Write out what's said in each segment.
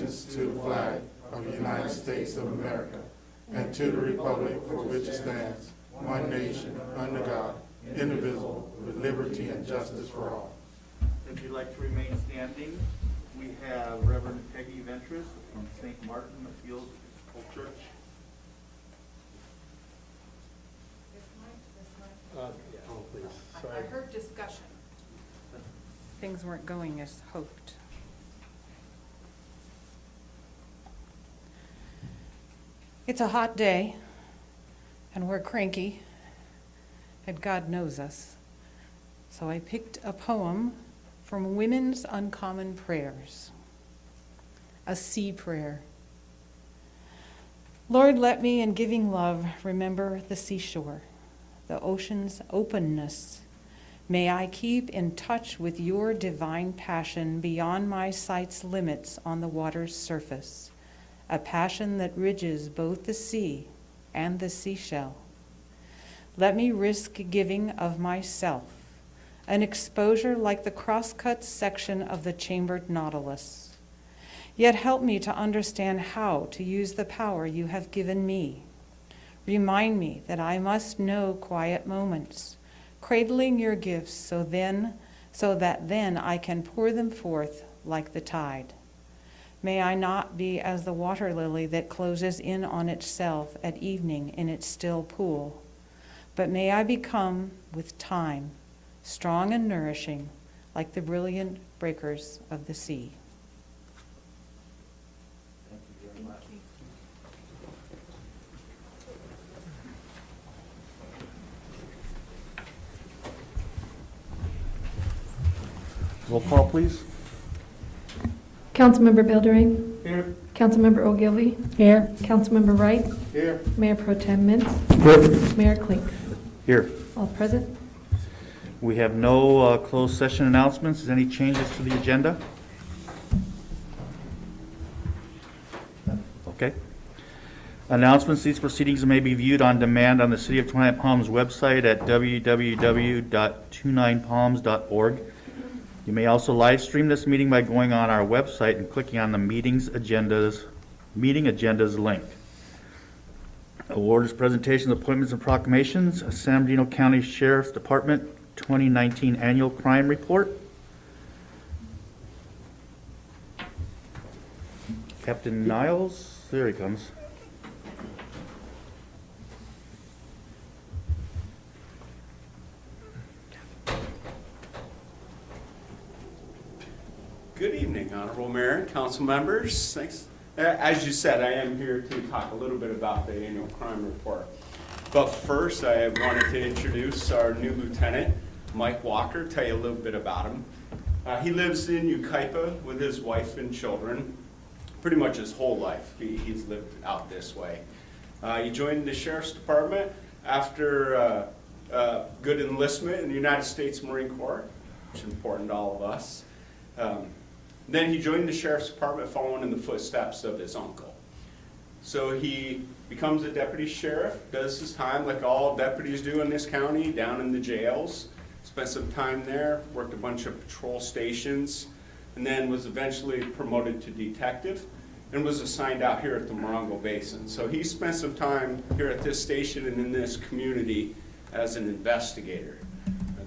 allegiance to the flag of the United States of America and to the republic for which it stands, one nation, under God, indivisible, with liberty and justice for all. If you'd like to remain standing, we have Reverend Peggy Ventris from St. Martin Appeals Episcopal Church. Please. I heard discussion. Things weren't going as hoped. It's a hot day, and we're cranky, and God knows us. So I picked a poem from Women's Uncommon Prayers, a sea prayer. Lord, let me in giving love remember the seashore, the ocean's openness. May I keep in touch with your divine passion beyond my sight's limits on the water's surface, a passion that ridges both the sea and the seashell. Let me risk giving of myself, an exposure like the cross-cut section of the chambered nautilus. Yet help me to understand how to use the power you have given me. Remind me that I must know quiet moments, cradling your gifts so that then I can pour them forth like the tide. May I not be as the water lily that closes in on itself at evening in its still pool, but may I become, with time, strong and nourishing like the brilliant breakers of the sea. Thank you very much. Roll call, please. Councilmember Beldering. Here. Councilmember Ogilvy. Here. Councilmember Wright. Here. Mayor Pro Tem Mintz. Mayor Klink. Here. All present. We have no closed session announcements. Is any changes to the agenda? Okay. Announcements. These proceedings may be viewed on demand on the City of Twentynine Palms website at www.twentyninepalms.org. You may also live stream this meeting by going on our website and clicking on the meeting agendas link. Awards, presentations, appointments, and proclamations. San Bernardino County Sheriff's Department 2019 Annual Crime Report. Captain Niles, there he comes. Good evening, Honorable Mayor and Council members. Thanks. As you said, I am here to talk a little bit about the annual crime report. But first, I wanted to introduce our new lieutenant, Mike Walker, tell you a little bit about him. He lives in Yucaipa with his wife and children, pretty much his whole life. He's lived out this way. He joined the Sheriff's Department after good enlistment in the United States Marine Corps, which is important to all of us. Then he joined the Sheriff's Department following in the footsteps of his uncle. So he becomes a deputy sheriff, does his time like all deputies do in this county, down in the jails. Spent some time there, worked a bunch of patrol stations, and then was eventually promoted to detective and was assigned out here at the Morongo Basin. So he spent some time here at this station and in this community as an investigator.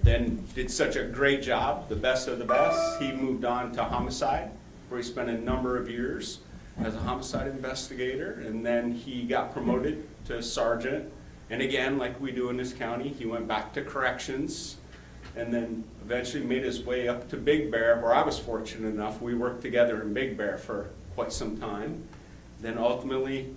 Then did such a great job, the best of the best. He moved on to homicide, where he spent a number of years as a homicide investigator, and then he got promoted to sergeant. And again, like we do in this county, he went back to corrections, and then eventually made his way up to Big Bear, where I was fortunate enough. We worked together in Big Bear for quite some time. Then ultimately,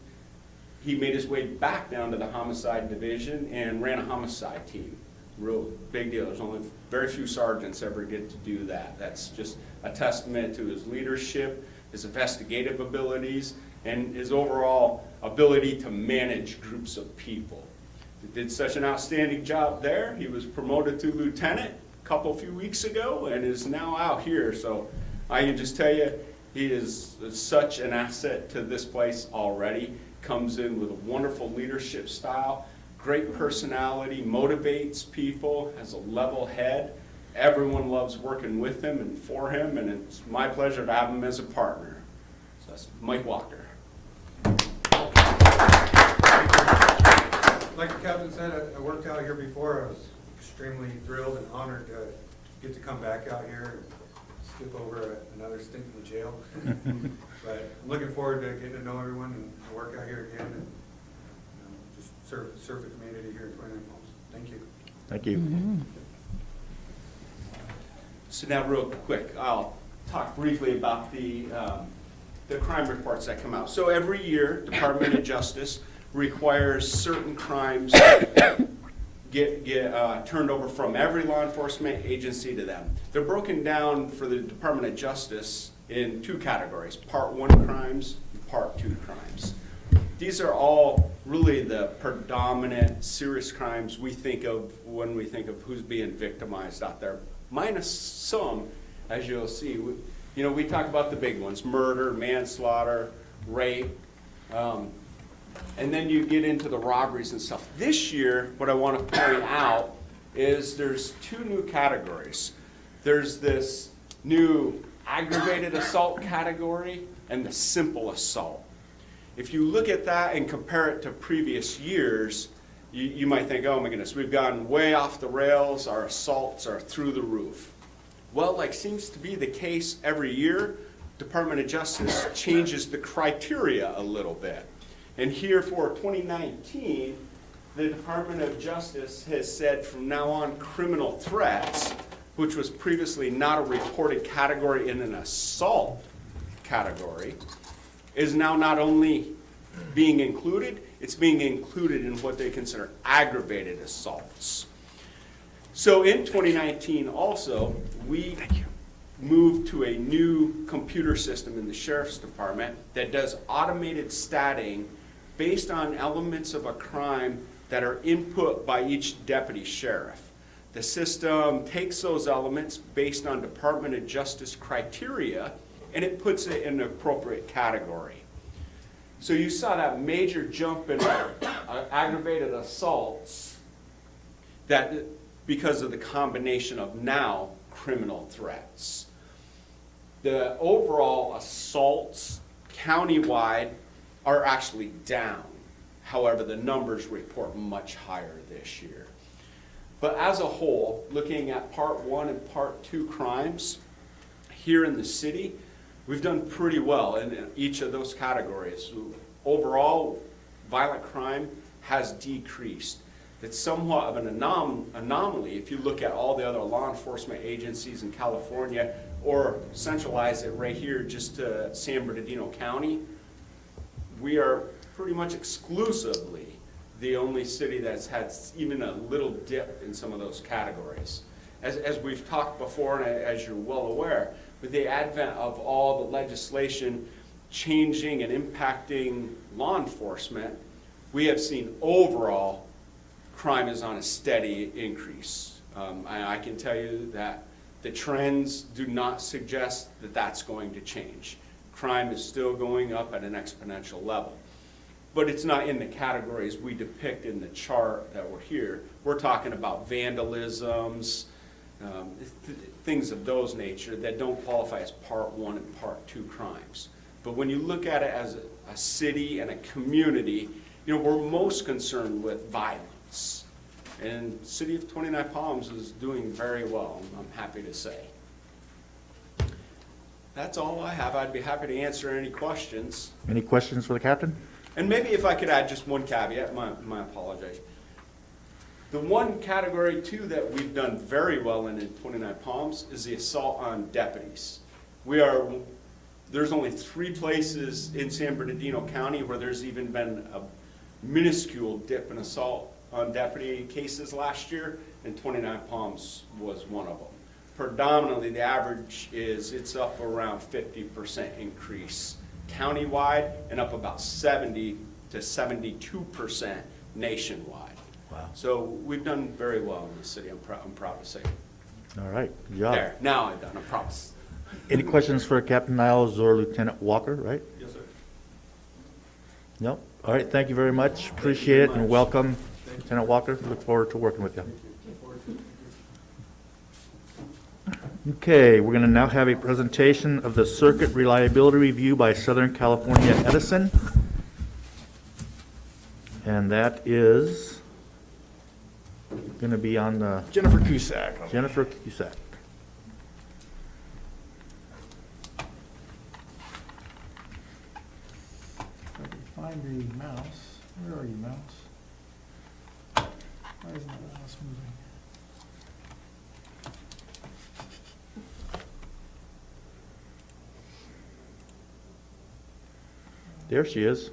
he made his way back down to the homicide division and ran a homicide team. Real big deal. There's only very few sergeants ever get to do that. That's just a testament to his leadership, his investigative abilities, and his overall ability to manage groups of people. He did such an outstanding job there. He was promoted to lieutenant a few weeks ago and is now out here. So I can just tell you, he is such an asset to this place already. Comes in with a wonderful leadership style. Great personality, motivates people, has a level head. Everyone loves working with him and for him, and it's my pleasure to have him as a partner. So does. Mike Walker. Like the captain said, I worked out here before. I was extremely thrilled and honored to get to come back out here and skip over another stint in the jail. But I'm looking forward to getting to know everyone and work out here again and just serve the community here in Twentynine Palms. Thank you. Thank you. So now real quick, I'll talk briefly about the crime reports that come out. So every year, Department of Justice requires certain crimes get turned over from every law enforcement agency to them. They're broken down for the Department of Justice in two categories, Part 1 crimes and Part 2 crimes. These are all really the predominant serious crimes we think of when we think of who's being victimized out there, minus some, as you'll see. We talk about the big ones, murder, manslaughter, rape, and then you get into the robberies and stuff. This year, what I want to point out is there's two new categories. There's this new aggravated assault category and the simple assault. If you look at that and compare it to previous years, you might think, oh my goodness, we've gone way off the rails, our assaults are through the roof. Well, like seems to be the case every year, Department of Justice changes the criteria a little bit. And here for 2019, the Department of Justice has said from now on criminal threats, which was previously not a reported category in an assault category, is now not only being included, it's being included in what they consider aggravated assaults. So in 2019 also, we moved to a new computer system in the Sheriff's Department that does automated statting based on elements of a crime that are input by each deputy sheriff. The system takes those elements based on Department of Justice criteria and it puts it in an appropriate category. So you saw that major jump in aggravated assaults that because of the combination of now criminal threats. The overall assaults countywide are actually down. However, the numbers report much higher this year. But as a whole, looking at Part 1 and Part 2 crimes here in the city, we've done pretty well in each of those categories. Overall, violent crime has decreased. It's somewhat of an anomaly if you look at all the other law enforcement agencies in California or centralize it right here just to San Bernardino County. We are pretty much exclusively the only city that's had even a little dip in some of those categories. As we've talked before, and as you're well aware, with the advent of all the legislation changing and impacting law enforcement, we have seen overall crime is on a steady increase. I can tell you that the trends do not suggest that that's going to change. Crime is still going up at an exponential level. But it's not in the categories we depict in the chart that we're here. We're talking about vandalisms, things of those nature that don't qualify as Part 1 and Part 2 crimes. But when you look at it as a city and a community, we're most concerned with violence. And the city of Twentynine Palms is doing very well, I'm happy to say. That's all I have. I'd be happy to answer any questions. Any questions for the captain? And maybe if I could add just one caveat, my apologies. The one category too that we've done very well in Twentynine Palms is the assault on deputies. There's only 3 places in San Bernardino County where there's even been a minuscule dip in assault on deputy cases last year, and Twentynine Palms was one of them. Predominantly, the average is it's up around 50% increase countywide and up about 70 to 72% nationwide. Wow. So we've done very well in the city, I'm proud to say. All right, good job. There, now I've done, I promise. Any questions for Captain Niles or Lieutenant Walker, right? Yes, sir. No? All right, thank you very much. Appreciate it much. and welcome, Lieutenant Walker. Look forward to working with you. Look forward to it. Okay, we're going to now have a presentation of the Circuit Reliability Review by Southern California Edison. And that is going to be on the Jennifer Cusack. Jennifer Cusack. If I can find the mouse. Where are you, mouse? Why isn't the mouse moving? There she is.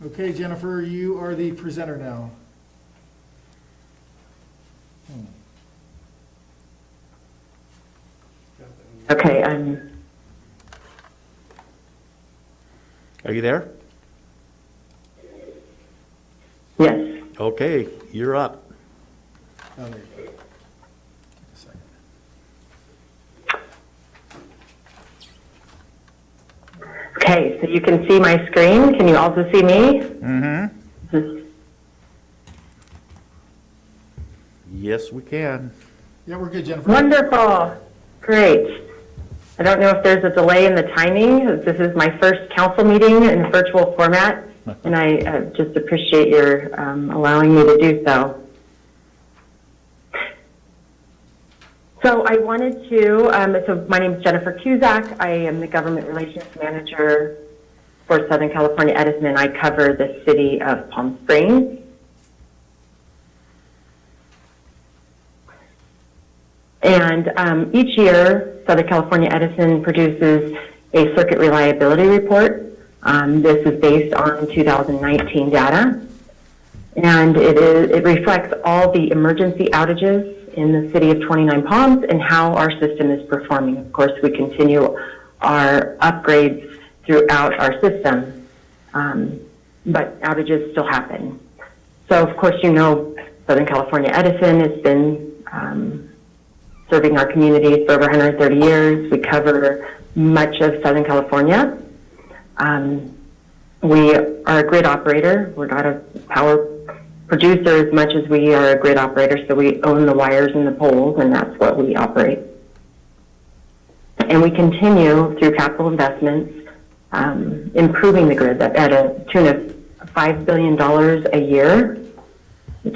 Okay, Jennifer, you are the presenter now. Okay, Are you there? yes. Okay, you're up. Oh, there you go. Take a second. Okay, so you can see my screen. Can you also see me? Mm-hmm. Yes, we can. Yeah, we're good, Jennifer. Wonderful. Great. I don't know if there's a delay in the timing. This is my first council meeting in a virtual format, and I just appreciate your allowing me to do so. So I wanted to, so my name is Jennifer Cusack. I am the Government Relations Manager for Southern California Edison, and I cover the city of Palm Springs. And each year, Southern California Edison produces a circuit reliability report. This is based on 2019 data, and it reflects all the emergency outages in the city of Twentynine Palms and how our system is performing. Of course, we continue our upgrades throughout our system, but outages still happen. So, of course, you know, Southern California Edison has been serving our communities for over 130 years. We cover much of Southern California. We are a grid operator. We're not a power producer as much as we are a grid operator, so we own the wires and the poles, and that's what we operate. And we continue through capital investments, improving the grid at a tune of $5 billion a year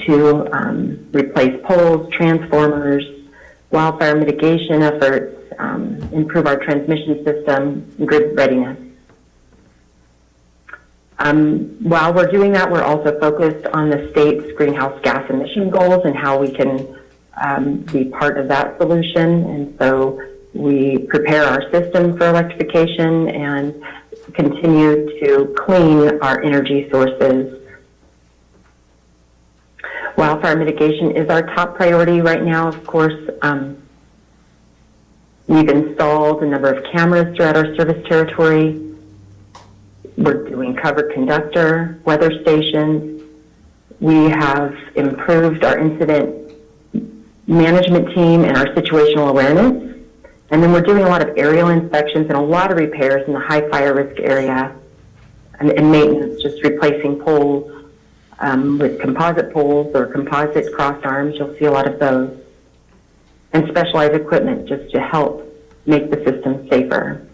to replace poles, transformers, wildfire mitigation efforts, improve our transmission system, grid readiness. While we're doing that, we're also focused on the state's greenhouse gas emission goals and how we can be part of that solution. And so we prepare our system for electrification and continue to clean our energy sources. Wildfire mitigation is our top priority right now. Of course, we've installed a number of cameras throughout our service territory. We're doing covered conductor, weather stations. We have improved our incident management team and our situational awareness. And then we're doing a lot of aerial inspections and a lot of repairs in the high fire risk area and maintenance, just replacing poles with composite poles or composite crossed arms. You'll see a lot of those. And specialized equipment just to help make the system safer.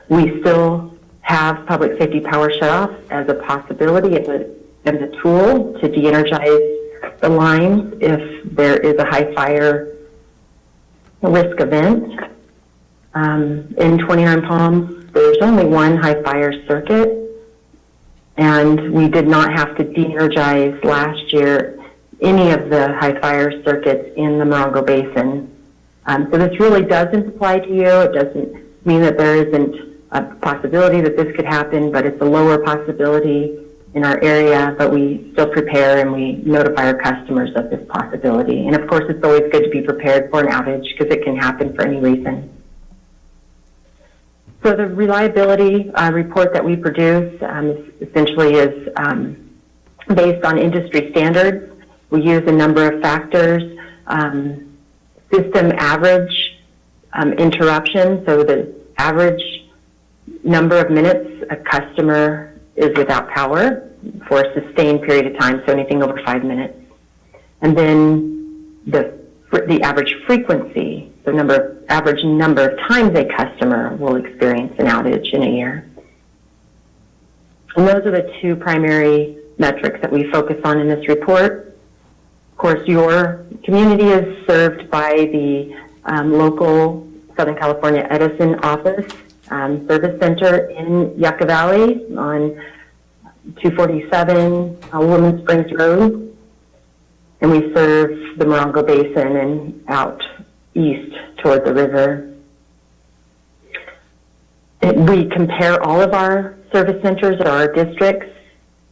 We still have public safety power shutoff as a possibility as a tool to de-energize the lines if there is a high fire risk event. In 29 Palms, there's only one high fire circuit, and we did not have to de-energize last year any of the high fire circuits in the Morongo Basin. So this really doesn't apply to you. It doesn't mean that there isn't a possibility that this could happen, but it's a lower possibility in our area, but we still prepare and we notify our customers of this possibility. And of course, it's always good to be prepared for an outage because it can happen for any reason. So the reliability report that we produce essentially is based on industry standards. We use a number of factors. System average interruption. So the average number of minutes a customer is without power for a sustained period of time, so anything over 5 minutes. And then the average frequency, the average number of times a customer will experience an outage in a year. And those are the two primary metrics that we focus on in this report. Of course, your community is served by the local Southern California Edison office service center in Yucca Valley on 247 Woodland Springs Road. And we serve the Morongo Basin and out east toward the river. We compare all of our service centers at our districts,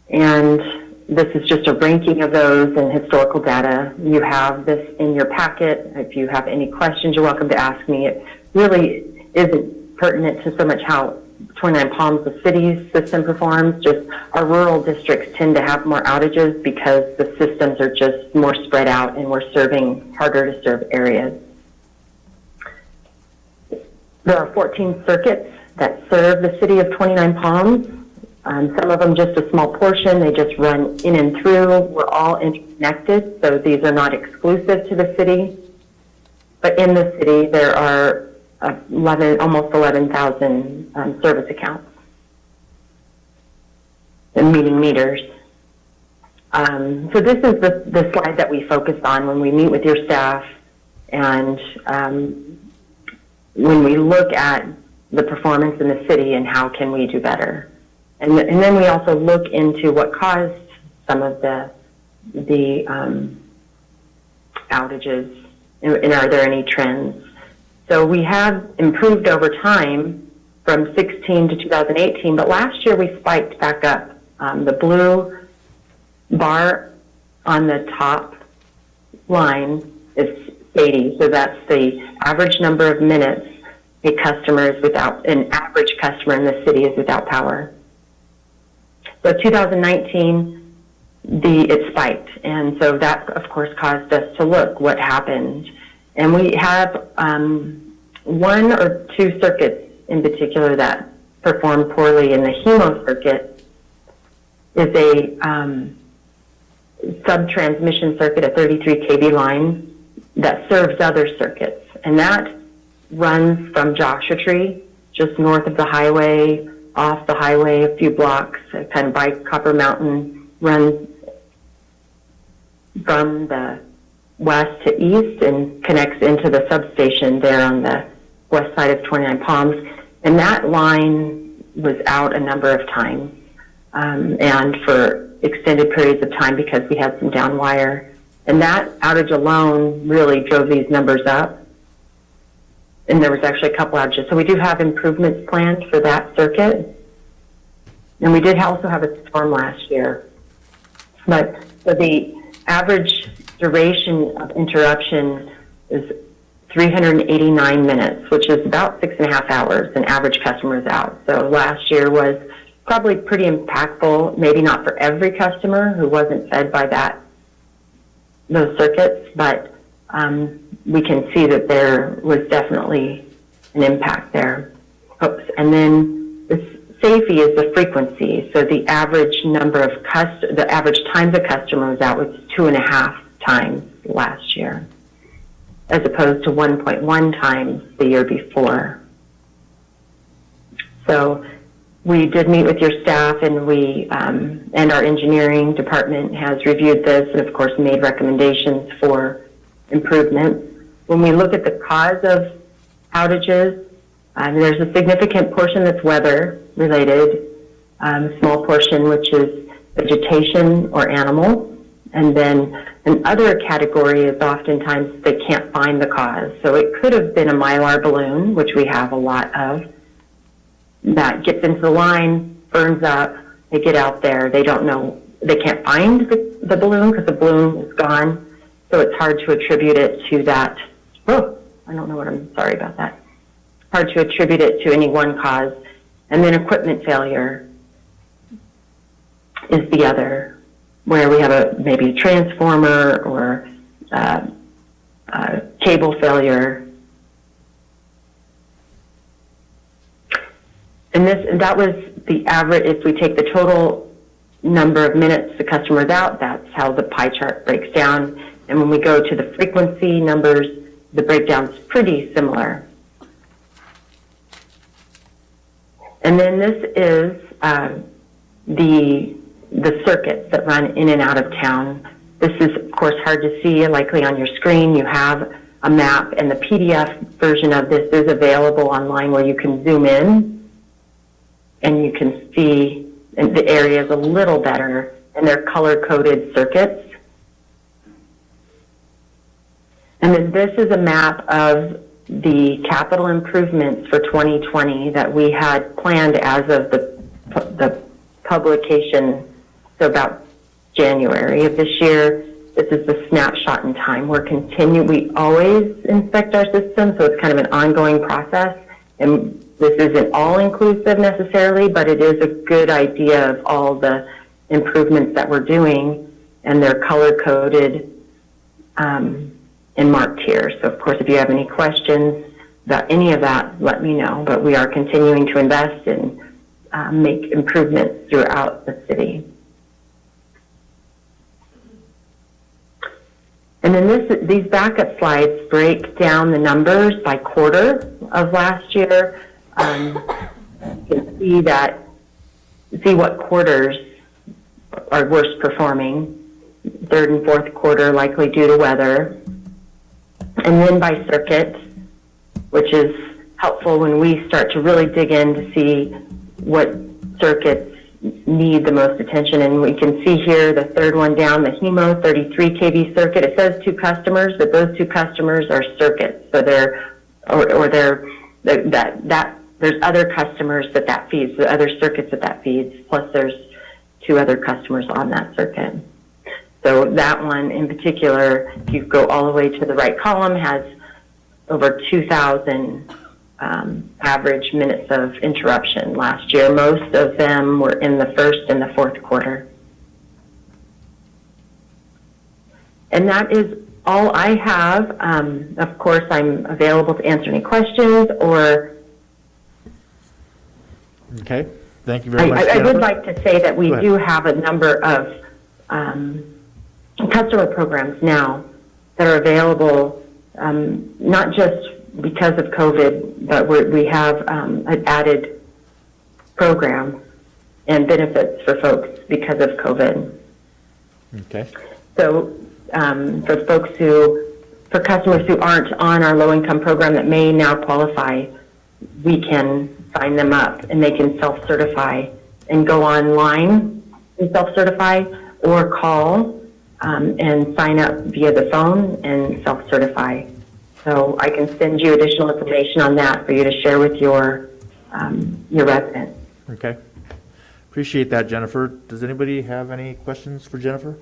and this is just a ranking of those and historical data. You have this in your packet. If you have any questions, you're welcome to ask me. It really isn't pertinent to so much how 29 Palms, the city's system performs. Just our rural districts tend to have more outages because the systems are just more spread out and we're serving harder to serve areas. There are 14 circuits that serve the city of 29 Palms. Some of them just a small portion. They just run in and through. We're all interconnected, so these are not exclusive to the city. But in the city, there are almost 11,000 service accounts and meeting meters. So this is the slide that we focus on when we meet with your staff and when we look at the performance in the city and how can we do better. And then we also look into what caused some of the outages and are there any trends. So we have improved over time from 16 to 2018, but last year we spiked back up. The blue bar on the top line is 80, so that's the average number of minutes an average customer in the city is without power. So 2019, it spiked, and so that of course caused us to look what happened. And we have one or two circuits in particular that performed poorly. In the HEMO circuit is a sub-transmission circuit, a 33 kV line that serves other circuits. And that runs from Joshua Tree, just north of the highway, off the highway a few blocks, kind of by Copper Mountain, runs from the west to east and connects into the substation there on the west side of 29 Palms. And that line was out a number of times and for extended periods of time because we had some down wire. And that outage alone really drove these numbers up. And there was actually a couple outages. So we do have improvements planned for that circuit. And we did also have a storm last year. But so the average duration of interruption is 389 minutes, which is about 6.5 hours, an average customer is out. So last year was probably pretty impactful, maybe not for every customer who wasn't fed by those circuits, but we can see that there was definitely an impact there. And then the SAFE is the frequency. So the average the average times a customer was out was 2.5 times last year, as opposed to 1.1 times the year before. So we did meet with your staff, and and our engineering department has reviewed this and of course made recommendations for improvements. When we look at the cause of outages, there's a significant portion that's weather related, a small portion which is vegetation or animals, and then another category is oftentimes they can't find the cause. So it could have been a Mylar balloon, which we have a lot of, that gets into the line, burns up, they get out there, they don't know, they can't find the balloon because the balloon is gone, so it's hard to attribute it to that. Sorry about that. Hard to attribute it to any one cause. And then equipment failure is the other, where we have maybe a transformer or cable failure. And that was the average. If we take the total number of minutes the customer is out, that's how the pie chart breaks down. And when we go to the frequency numbers, the breakdown's pretty similar. And then this is the circuits that run in and out of town. This is, of course, hard to see. Likely on your screen you have a map, and the PDF version of this is available online where you can zoom in and you can see the areas a little better, and they're color-coded circuits. And then this is a map of the capital improvements for 2020 that we had planned as of the publication, so about January of this year. This is the snapshot in time. We always inspect our system, so it's kind of an ongoing process. And this isn't all-inclusive necessarily, but it is a good idea of all the improvements that we're doing, and they're color-coded and marked here. So, of course, if you have any questions about any of that, let me know. But we are continuing to invest and make improvements throughout the city. And then these backup slides break down the numbers by quarter of last year. You can see what quarters are worst performing. Third and fourth quarter likely due to weather. And then by circuit, which is helpful when we start to really dig in to see what circuits need the most attention. And we can see here the third one down, the HEMO 33 kV circuit. It says 2 customers, but those 2 customers are circuits. So there's other customers that feeds, the other circuits that feeds, plus there's 2 other customers on that circuit. So that one in particular, if you go all the way to the right column, has over 2,000 average minutes of interruption last year. Most of them were in the first and the fourth quarter. And that is all I have. Of course, I'm available to answer any questions or... Okay, thank you very much, I would Jennifer. like to say that we do have a number of customer programs now that are available, not just because of COVID, but we have an added program and benefits for folks because of COVID. Okay. So for customers who aren't on our low-income program that may now qualify, we can sign them up and they can self-certify and go online and self-certify, or call and sign up via the phone and self-certify. So I can send you additional information on that for you to share with your residents. Okay. Appreciate that, Jennifer. Does anybody have any questions for Jennifer?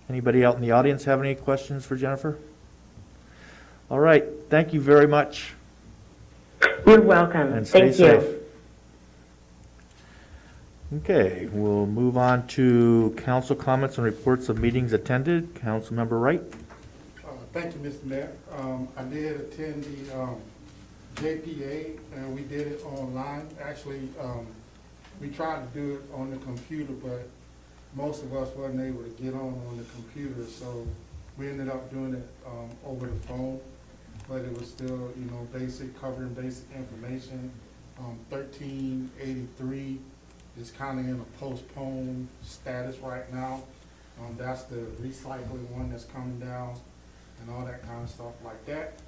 Anybody out in the audience have any questions for Jennifer? All right. Thank you very much. You're welcome. And stay Thank you. safe. Okay, we'll move on to council comments and reports of meetings attended. Councilmember Wright. Thank you, Mr. Mayor. I did attend the JPA, and we did it online. Actually, we tried to do it on the computer, but most of us wasn't able to get on the computer, so we ended up doing it over the phone. But it was still, covering basic information. 1383 is kind of in a postponed status right now. That's the recycling one that's coming down and all that kind of stuff like that.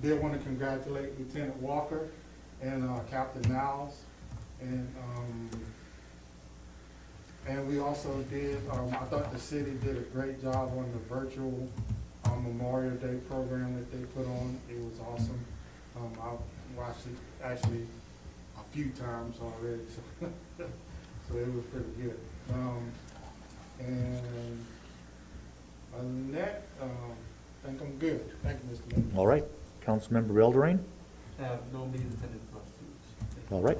Did want to congratulate Lieutenant Walker and Captain Niles. And we also did, I thought the city did a great job on the virtual Memorial Day program that they put on. It was awesome. I watched it actually a few times already, so it was pretty good. And other than that, I think I'm good. Thank you, Mr. Mayor. All right. Councilmember Elderain. Have no meetings attended the last 2 weeks. All right.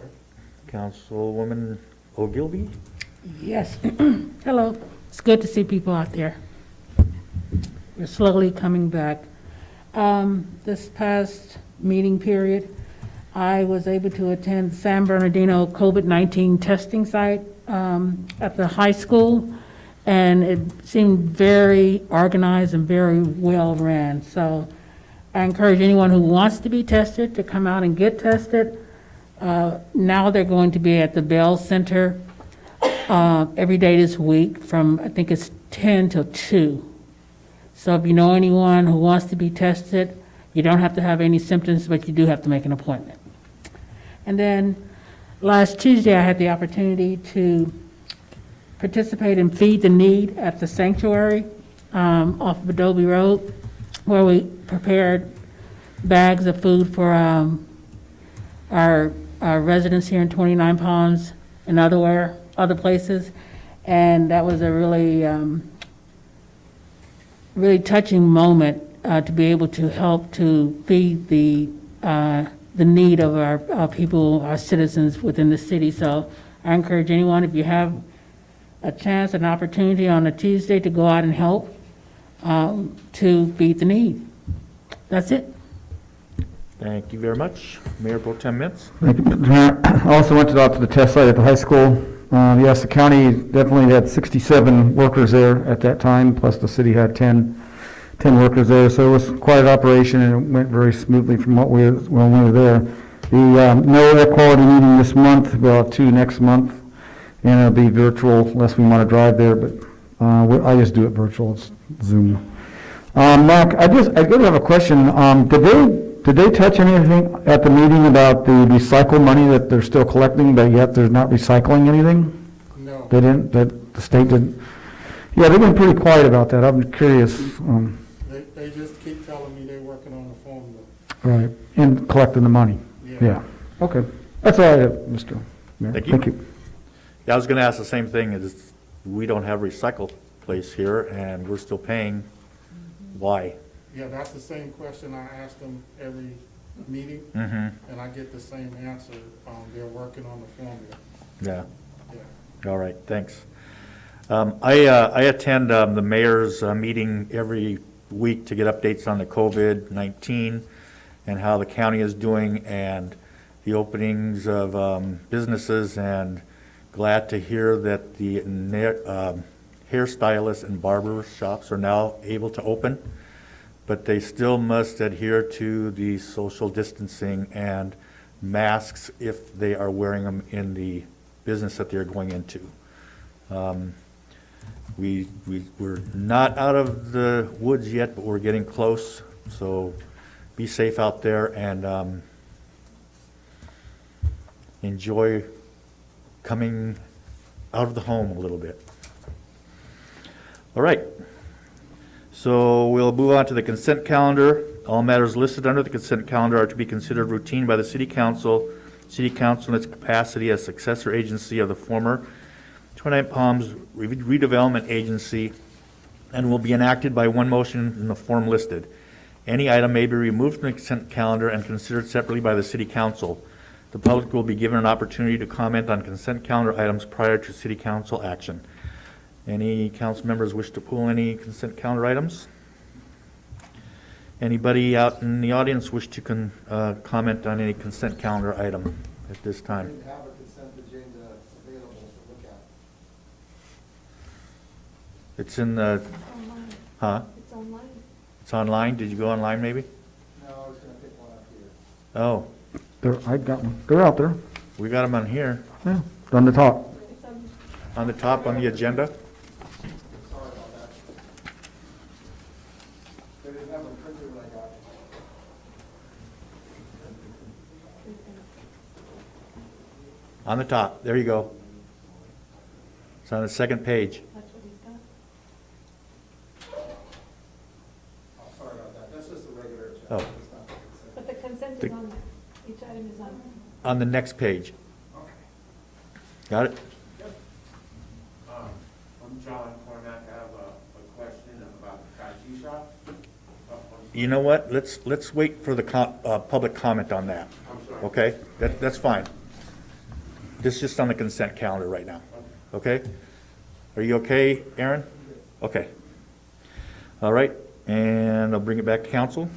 Councilwoman Ogilvy. Yes. Hello. It's good to see people out there. We're slowly coming back. This past meeting period, I was able to attend San Bernardino COVID-19 testing site at the high school, and it seemed very organized and very well ran. So I encourage anyone who wants to be tested to come out and get tested. Now they're going to be at the Bell Center every day this week from, I think it's 10 till 2. So if you know anyone who wants to be tested, you don't have to have any symptoms, but you do have to make an appointment. And then last Tuesday, I had the opportunity to participate in Feed the Need at the sanctuary off of Adobe Road, where we prepared bags of food for our residents here in 29 Palms and other places. And that was a really, really touching moment to be able to help to feed the need of our people, our citizens within the city. So I encourage anyone, if you have a chance, an opportunity on a Tuesday to go out and help to feed the need. That's it. Thank you very much. Mayor Pro Tem Mintz. Thank you, Mr. Mayor. I also went out to the test site at the high school. Yes, the county definitely had 67 workers there at that time, plus the city had 10 workers there. So it was quite an operation, and it went very smoothly from when we were there. The no air quality meeting this month, we'll have 2 next month, and it'll be virtual unless we want to drive there, but I just do it virtual. It's Zoom. Mark, I did have a question. Did they touch anything at the meeting about the recycle money that they're still collecting, but yet they're not recycling anything? No. They didn't, that the state didn't? Yeah, they've been pretty quiet about that. I'm curious. They just keep telling me they're working on the formula. Right, and collecting the money. Yeah. Okay. That's all I have, Mr. Mayor. Thank you. Thank you. Yeah, I was going to ask the same thing. Is we don't have a recycle place here, and we're still paying. Why? Yeah, that's the same question I ask them every meeting, Mm-hmm. and I get the same answer. They're working on the formula. Yeah. Yeah. All right. Thanks. I attend the mayor's meeting every week to get updates on the COVID-19 and how the county is doing and the openings of businesses, and glad to hear that the hairstylists and barber shops are now able to open, but they still must adhere to the social distancing and masks if they are wearing them in the business that they're going into. We're not out of the woods yet, but we're getting close, so be safe out there and enjoy coming out of the home a little bit. All right, so we'll move on to the consent calendar. All matters listed under the consent calendar are to be considered routine by the City Council. City Council in its capacity as successor agency of the former 29 Palms Redevelopment Agency, and will be enacted by one motion in the form listed. Any item may be removed from the consent calendar and considered separately by the City Council. The public will be given an opportunity to comment on consent calendar items prior to City Council action. Any council members wish to pull any consent calendar items? Anybody out in the audience wish to comment on any consent calendar item at this time? We have a consent agenda available to look at. It's in the, huh? It's online. It's online? Did you go online maybe? No, I was going to pick one up here. Oh, I got one. They're out there. we got them on here, Yeah, on the top. on the top on the agenda. Sorry about that. They didn't have them printed when I got it. On the top, there you go. It's on the second page. That's what he's got. Oh, sorry about that. That's just a regular check. Oh. It's not the consent. But the consent The- is on there. Each item is on there. On the next page. Okay. Got it? I'm John Cormack. I have a question about the Kaiji shop. You know what? Let's wait for the public comment on that. I'm sorry. Okay? That's fine. This is just on the consent calendar right now. Okay? Are you okay, Aaron? Okay. All right, and I'll bring it back to council.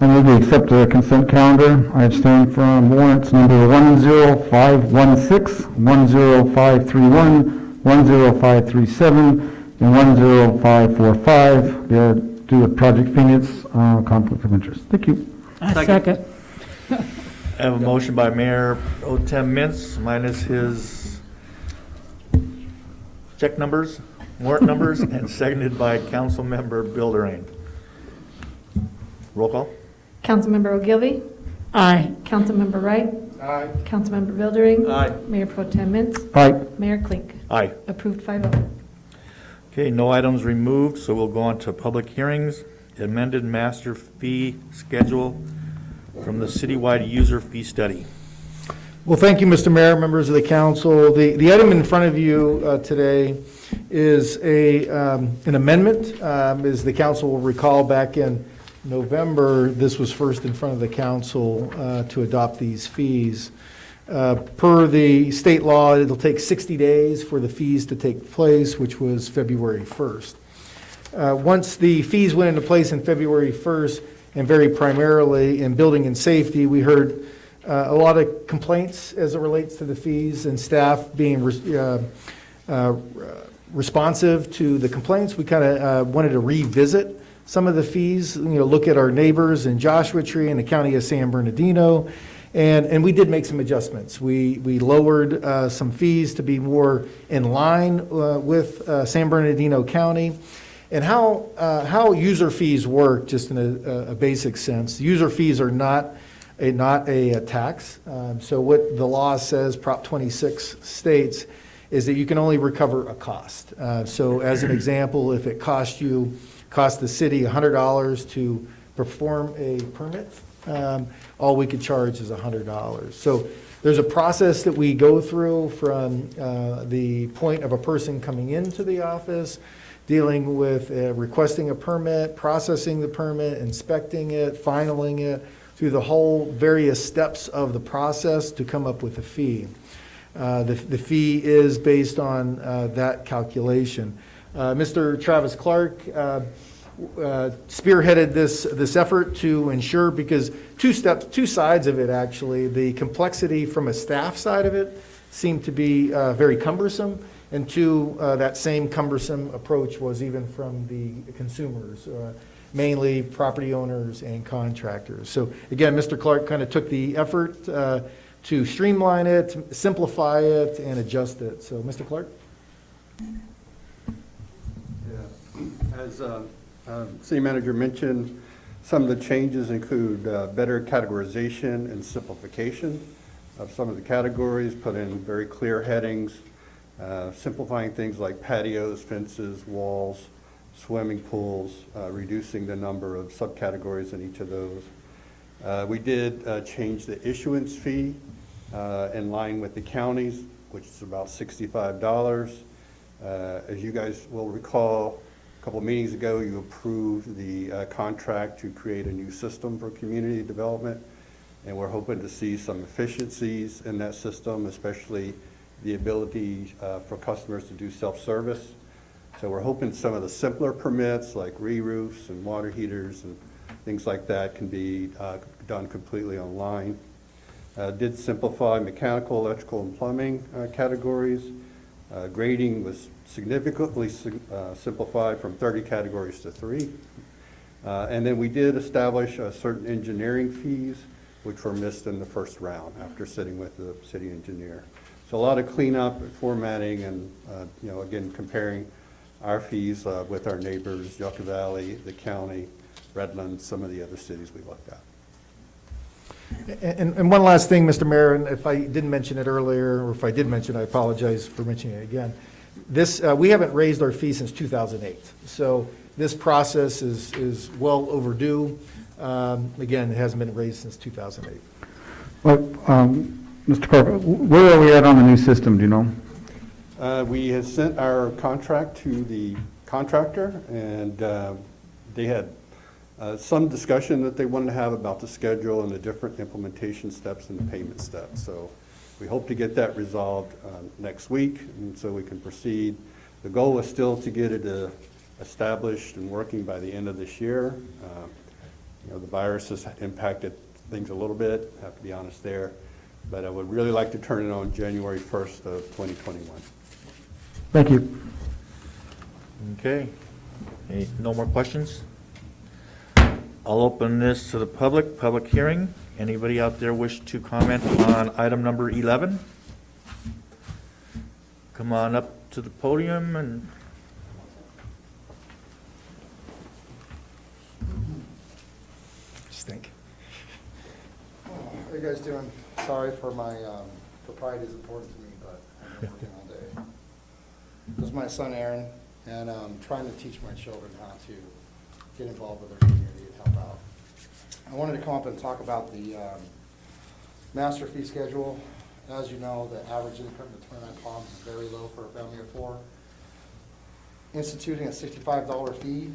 I move we accept the consent calendar. I abstain from warrants number 10516, 10531, 10537, and 10545. They're due to Project Phoenix, conflict of interest. Thank you. I second. I have a motion by Mayor Pro Tem Mintz minus his check numbers, warrant numbers, and seconded by Councilmember Bilderrain. Roll call. Councilmember Ogilvy, Aye. Councilmember Wright, Aye. Councilmember Bildering. Aye. Mayor Pro Tem Mintz, Aye. Mayor Klink. Aye. Approved 5-0. Okay, no items removed, so we'll go on to public hearings. Amended master fee schedule from the citywide user fee study. Well, thank you, Mr. Mayor, members of the council. The item in front of you today is an amendment. As the council will recall, back in November, this was first in front of the council to adopt these fees. Per the state law, it'll take 60 days for the fees to take place, which was February 1st. Once the fees went into place in February 1st, and very primarily in building and safety, we heard a lot of complaints as it relates to the fees and staff being responsive to the complaints. We kind of wanted to revisit some of the fees, look at our neighbors in Joshua Tree and the county of San Bernardino. And we did make some adjustments. We lowered some fees to be more in line with San Bernardino County. And how user fees work, just in a basic sense, user fees are not a tax. So what the law says, Prop 26 states, is that you can only recover a cost. So as an example, if it cost the city $100 to perform a permit, all we could charge is $100. So there's a process that we go through from the point of a person coming into the office, dealing with requesting a permit, processing the permit, inspecting it, finaling it, through the whole various steps of the process to come up with a fee. The fee is based on that calculation. Mr. Travis Clark spearheaded this effort to ensure, because two sides of it actually, the complexity from a staff side of it seemed to be very cumbersome, and two, that same cumbersome approach was even from the consumers, mainly property owners and contractors. So again, Mr. Clark kind of took the effort to streamline it, simplify it, and adjust it. So Mr. Clark? As City Manager mentioned, some of the changes include better categorization and simplification of some of the categories, put in very clear headings, simplifying things like patios, fences, walls, swimming pools, reducing the number of subcategories in each of those. We did change the issuance fee in line with the counties, which is about $65. As you guys will recall, a couple of meetings ago, you approved the contract to create a new system for community development, and we're hoping to see some efficiencies in that system, especially the ability for customers to do self-service. So we're hoping some of the simpler permits like re-roofs and water heaters and things like that can be done completely online. Did simplify mechanical, electrical, and plumbing categories. Grading was significantly simplified from 30 categories to 3. And then we did establish certain engineering fees, which were missed in the first round after sitting with the city engineer. So a lot of cleanup, formatting, and again, comparing our fees with our neighbors, Yucca Valley, the county, Redlands, some of the other cities we looked at. And one last thing, Mr. Mayor, and if I didn't mention it earlier, or if I did mention it, I apologize for mentioning it again. We haven't raised our fee since 2008. So this process is well overdue. Again, it hasn't been raised since 2008. Well, Mr. Clark, where are we at on the new system, do you know? We had sent our contract to the contractor, and they had some discussion that they wanted to have about the schedule and the different implementation steps and the payment steps. So we hope to get that resolved next week, and so we can proceed. The goal is still to get it established and working by the end of this year. You know, the virus has impacted things a little bit, have to be honest there, but I would really like to turn it on January 1st of 2021. Thank you. Okay. No more questions? I'll open this to the public hearing. Anybody out there wish to comment on item number 11? Come on up to the podium and Stink. How you guys doing? Sorry for my, propriety is important to me, but I've been working all day. This is my son Aaron, and I'm trying to teach my children how to get involved with their community and help out. I wanted to come up and talk about the master fee schedule. As you know, the average income of 29 Palms is very low for a family of 4. Instituting a $65 fee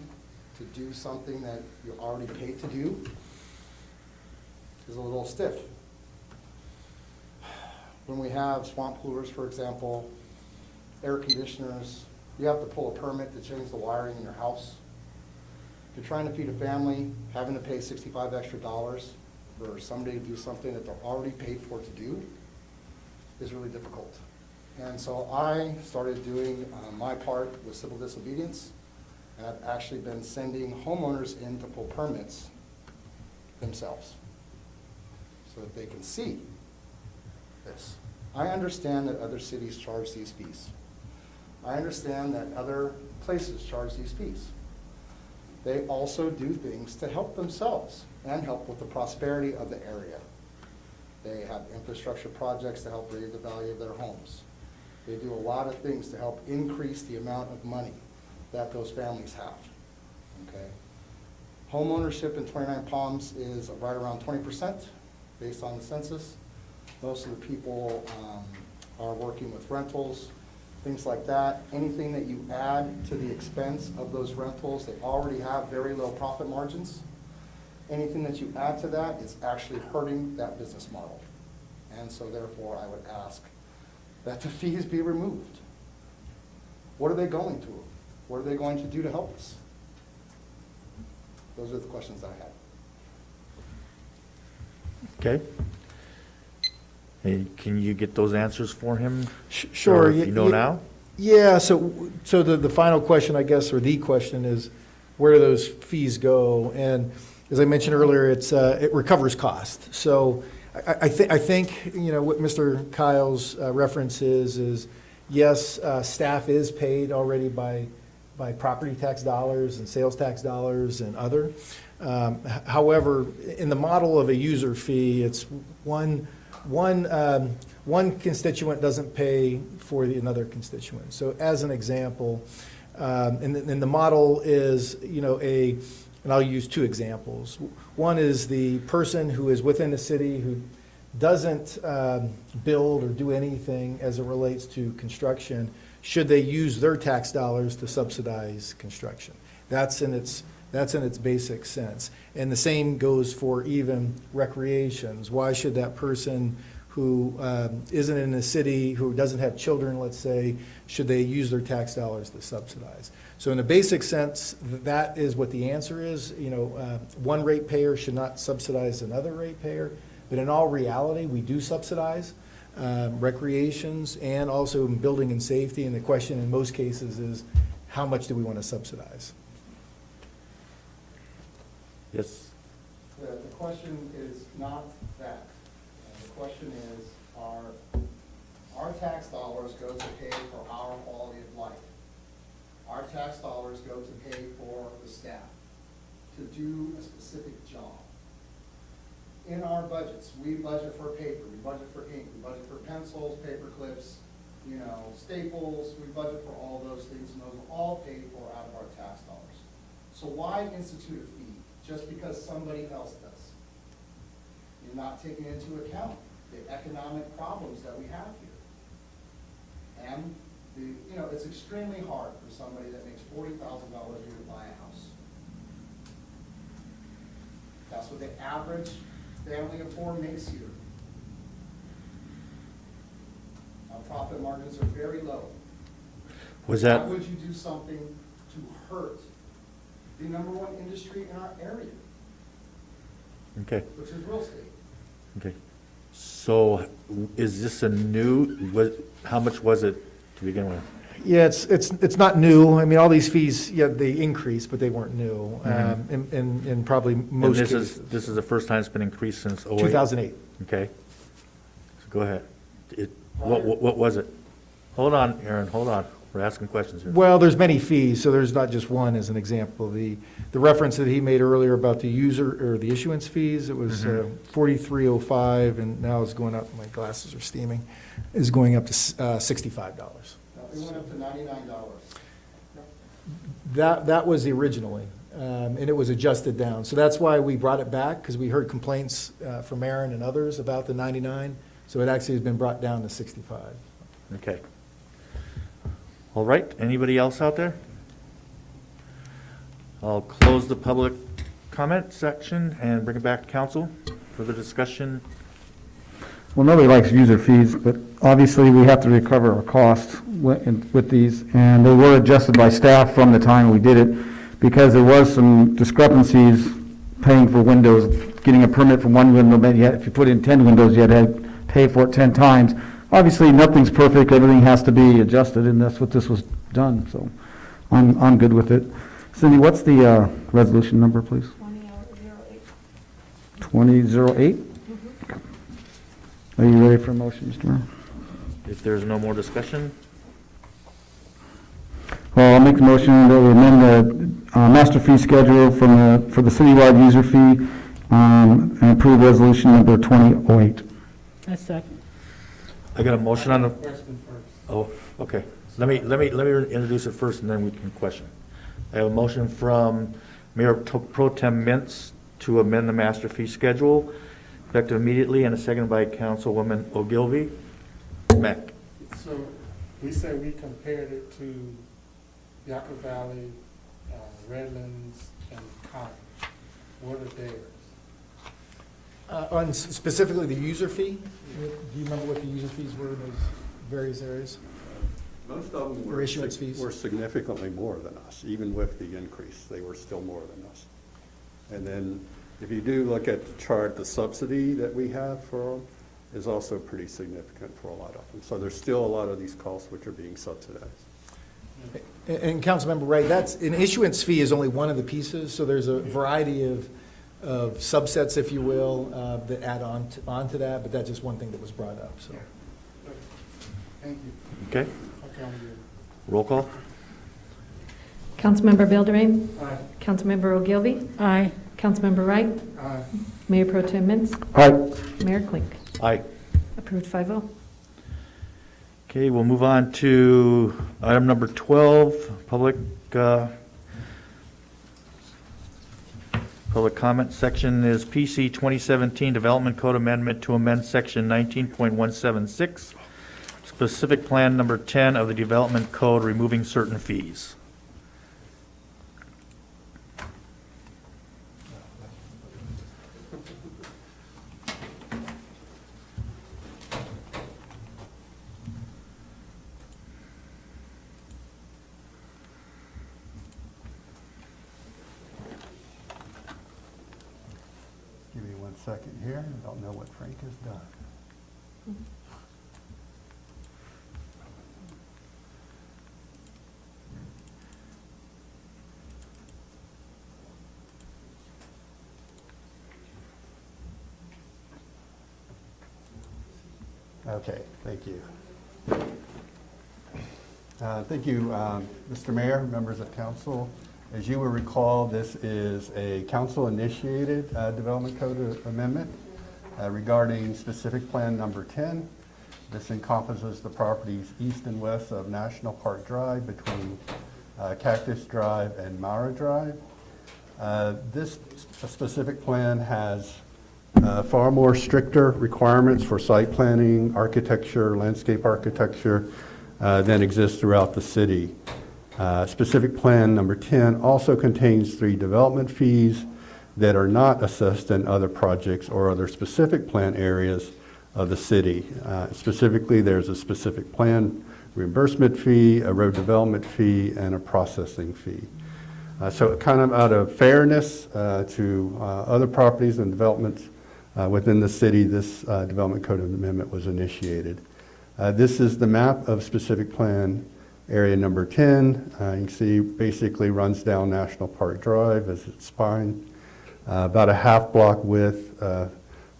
to do something that you already paid to do is a little stiff. When we have swamp coolers, for example, air conditioners, you have to pull a permit to change the wiring in your house. If you're trying to feed a family, having to pay $65 extra for somebody to do something that they're already paid for to do is really difficult. And so I started doing my part with civil disobedience, and I've actually been sending homeowners in to pull permits themselves so that they can see this. I understand that other cities charge these fees. I understand that other places charge these fees. They also do things to help themselves and help with the prosperity of the area. They have infrastructure projects to help raise the value of their homes. They do a lot of things to help increase the amount of money that those families have, okay? Home ownership in 29 Palms is right around 20% based on the census. Most of the people are working with rentals, things like that. Anything that you add to the expense of those rentals, they already have very low profit margins. Anything that you add to that is actually hurting that business model. And so therefore, I would ask that the fees be removed. What are they going to? What are they going to do to help us? Those are the questions that I had. okay. Hey, can you get those answers for him? Sure. Or if you know now? Yeah, so the final question, I guess, or the question is, where do those fees go? And as I mentioned earlier, it recovers cost. So I think, you know, what Mr. Kyle's reference is yes, staff is paid already by property tax dollars and sales tax dollars and other. However, in the model of a user fee, it's one constituent doesn't pay for another constituent. So as an example, and the model is, you know, and I'll use 2 examples. One is the person who is within the city who doesn't build or do anything as it relates to construction, should they use their tax dollars to subsidize construction? That's in its basic sense. And the same goes for even recreations. Why should that person who isn't in the city, who doesn't have children, let's say, should they use their tax dollars to subsidize? So in a basic sense, that is what the answer is. You know, one ratepayer should not subsidize another ratepayer, but in all reality, we do subsidize recreations and also in building and safety. And the question in most cases is, how much do we want to subsidize? Yes. The question is not that. The question is, our tax dollars go to pay for our quality of life. Our tax dollars go to pay for the staff to do a specific job. In our budgets, we budget for paper, we budget for ink, we budget for pencils, paper clips, you know, staples, we budget for all those things, and those are all paid for out of our tax dollars. So why institute a fee just because somebody else does? You're not taking into account the economic problems that we have here. And you know, it's extremely hard for somebody that makes $40,000 a year to buy a house. That's what the average family of 4 makes here. Our profit margins are very low. Was that? Why would you do something to hurt the #1 industry in our area? Okay, which is real estate. okay. So is this a new, how much was it to begin with? Yeah, it's not new. I mean, all these fees, yeah, they increased, but they weren't new. In probably And most this cases. is the first time it's been increased since 08? 2008. Okay. So go ahead. What was it? Hold on, Aaron, hold on. We're asking questions here. Well, there's many fees, so there's not just one as an example. The reference that he made earlier about the user, or the issuance fees, it was $43.05, and now it's going up, my glasses are steaming, is going up to $65. It went up to $99. That was originally, and it was adjusted down. So that's why we brought it back, because we heard complaints from Aaron and others about the 99, so it actually has been brought down to 65. Okay. All right, anybody else out there? I'll close the public comment section and bring it back to council for the discussion. Well, nobody likes user fees, but obviously we have to recover our costs with these, and they were adjusted by staff from the time we did it, because there was some discrepancies paying for windows, getting a permit for one window, but yet if you put in 10 windows, you had to pay for it 10 times. Obviously, nothing's perfect, everything has to be adjusted, and that's what this was done, so I'm good with it. Cindy, what's the resolution number, please? 2008? Are you ready for a motion, Mr. Mayor? If there's no more discussion, Well, I'll make the motion that we amend the master fee schedule for the citywide user fee and approve resolution number 2008. I second. I got a motion on the, Question first. oh, okay. Let me introduce it first and then we can question. I have a motion from Mayor Pro Tem Mintz to amend the master fee schedule effective immediately, and a second by Councilwoman Ogilvy. Mac. So we said we compared it to Yucca Valley, Redlands, and Cotton. What are theirs? On specifically the user fee, do you remember what the user fees were in those various areas? Most of them Or issuance fees? were significantly more than us, even with the increase, they were still more than us. And then, if you do look at the chart, the subsidy that we have for them is also pretty significant for a lot of them. So there's still a lot of these costs which are being subsidized. And Councilmember Wright, that's, an issuance fee is only one of the pieces, so there's a variety of subsets, if you will, that add on to that, but that's just one thing that was brought up, so. Thank you. Okay, Okay, I'm good. roll call. Councilmember Bildermain. Aye. Councilmember Ogilvy. Aye. Councilmember Wright. Aye. Mayor Pro Tem Mintz. Aye. Mayor Klink. Aye. Approved 5-0. Okay, we'll move on to item number 12, public comment section is PC 2017 Development Code Amendment to amend section 19.176, specific plan number 10 of the Development Code, removing certain fees. Give me 1 second here, I don't know what Frank has done. Okay, thank you. Thank you, Mr. Mayor, members of council. As you will recall, this is a council-initiated development code amendment regarding specific plan number 10. This encompasses the properties east and west of National Park Drive between Cactus Drive and Mara Drive. This specific plan has far more stricter requirements for site planning, architecture, landscape architecture than exists throughout the city. Specific plan number 10 also contains 3 development fees that are not assessed in other projects or other specific plan areas of the city. Specifically, there's a specific plan reimbursement fee, a road development fee, and a processing fee. So kind of out of fairness to other properties and developments within the city, this Development Code Amendment was initiated. This is the map of specific plan area number 10. You can see basically runs down National Park Drive as its spine. About a half block width, a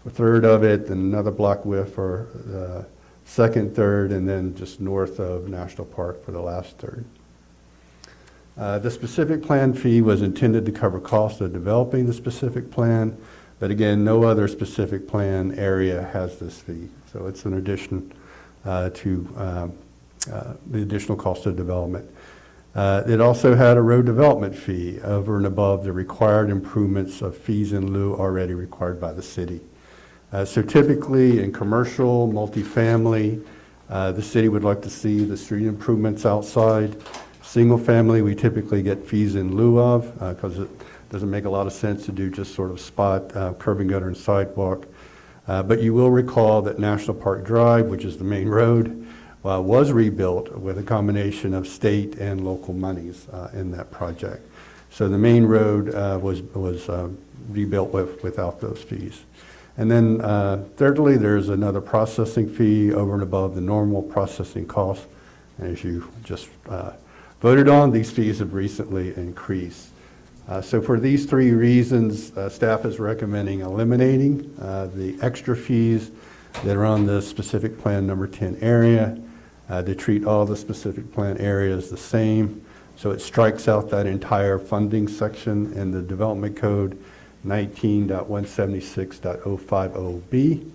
third of it, and another block width for the second third, and then just north of National Park for the last third. The specific plan fee was intended to cover costs of developing the specific plan, but again, no other specific plan area has this fee. So it's an addition to the additional cost of development. It also had a road development fee over and above the required improvements of fees in lieu already required by the city. So typically in commercial, multifamily, the city would like to see the street improvements outside. Single family, we typically get fees in lieu of because it doesn't make a lot of sense to do just sort of spot curb and gutter and sidewalk. But you will recall that National Park Drive, which is the main road, was rebuilt with a combination of state and local monies in that project. So the main road was rebuilt without those fees. And then thirdly, there's another processing fee over and above the normal processing costs. As you just voted on, these fees have recently increased. So for these three reasons, staff is recommending eliminating the extra fees that are on the specific plan number 10 area, to treat all the specific plan areas the same. So it strikes out that entire funding section in the Development Code 19.176.050B.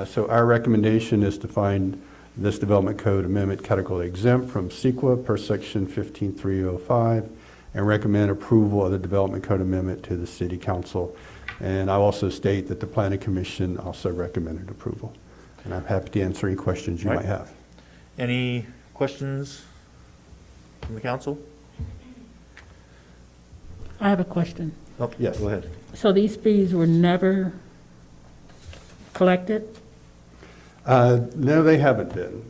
So our recommendation is to find this Development Code Amendment categorically exempt from CEQA per section 15305 and recommend approval of the Development Code Amendment to the City Council. And I also state that the Planning Commission also recommended approval. And I'm happy to answer any questions you might have. Any questions from the council? I have a question. Oh, Yes. Go ahead. So these fees were never collected? No, they haven't been.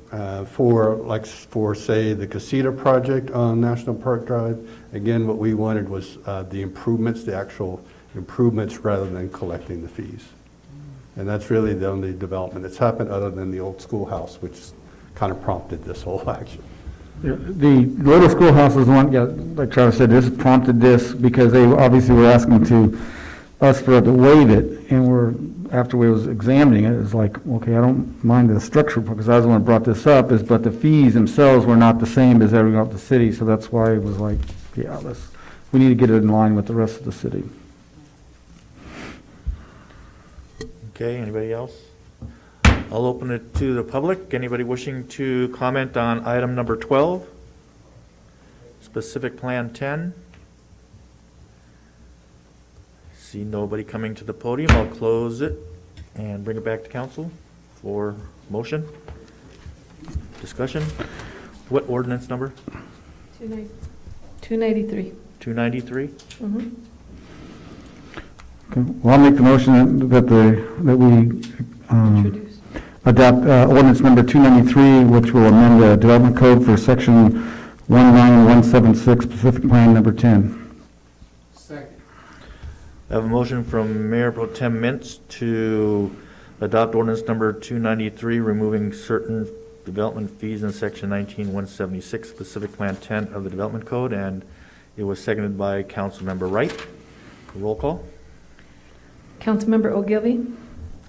For say the Casita project on National Park Drive, again, what we wanted was the improvements, the actual improvements rather than collecting the fees. And that's really the only development that's happened other than the old schoolhouse, which kind of prompted this whole action. Yeah, the little schoolhouse is one, yeah, like Travis said, this prompted this because they obviously were asking us to waive it, and after we was examining it, it's like, okay, I don't mind the structure, because I was the one who brought this up, but the fees themselves were not the same as everything else the city, so that's why it was like, yeah, we need to get it in line with the rest of the city. Okay, anybody else? I'll open it to the public. Anybody wishing to comment on item number 12? Specific Plan 10? See nobody coming to the podium. I'll close it and bring it back to council for motion. Discussion. What ordinance number? 293. 293? Mm-hmm. Okay, well, I'll make the motion that we Introduce. adopt ordinance number 293, which will amend the development code for section 19176, specific plan number 10. Second. I have a motion from Mayor Pro Tem Mintz to adopt ordinance number 293, removing certain development fees in section 19176, specific plan 10 of the development code, and it was seconded by Councilmember Wright. Roll call. Councilmember Ogilvy?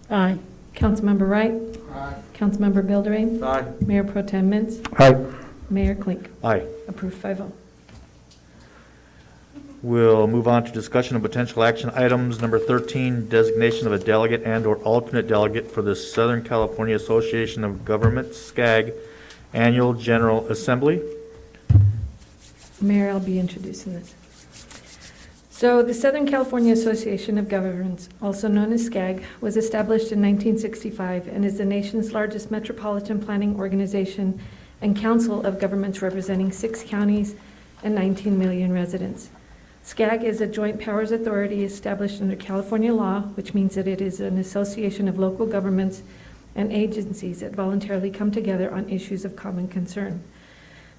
Aye. Councilmember Wright? Aye. Councilmember Bilderrain? Aye. Mayor Pro Tem Mintz? Aye. Mayor Klink? Aye. Approved 5-0. We'll move on to discussion of potential action items. Number 13, designation of a delegate and/or alternate delegate for the Southern California Association of Governments, SCAG, Annual General Assembly. Mayor, I'll be introducing this. So the Southern California Association of Governments, also known as SCAG, was established in 1965 and is the nation's largest metropolitan planning organization and council of governments representing 6 counties and 19 million residents. SCAG is a joint powers authority established under California law, which means that it is an association of local governments and agencies that voluntarily come together on issues of common concern.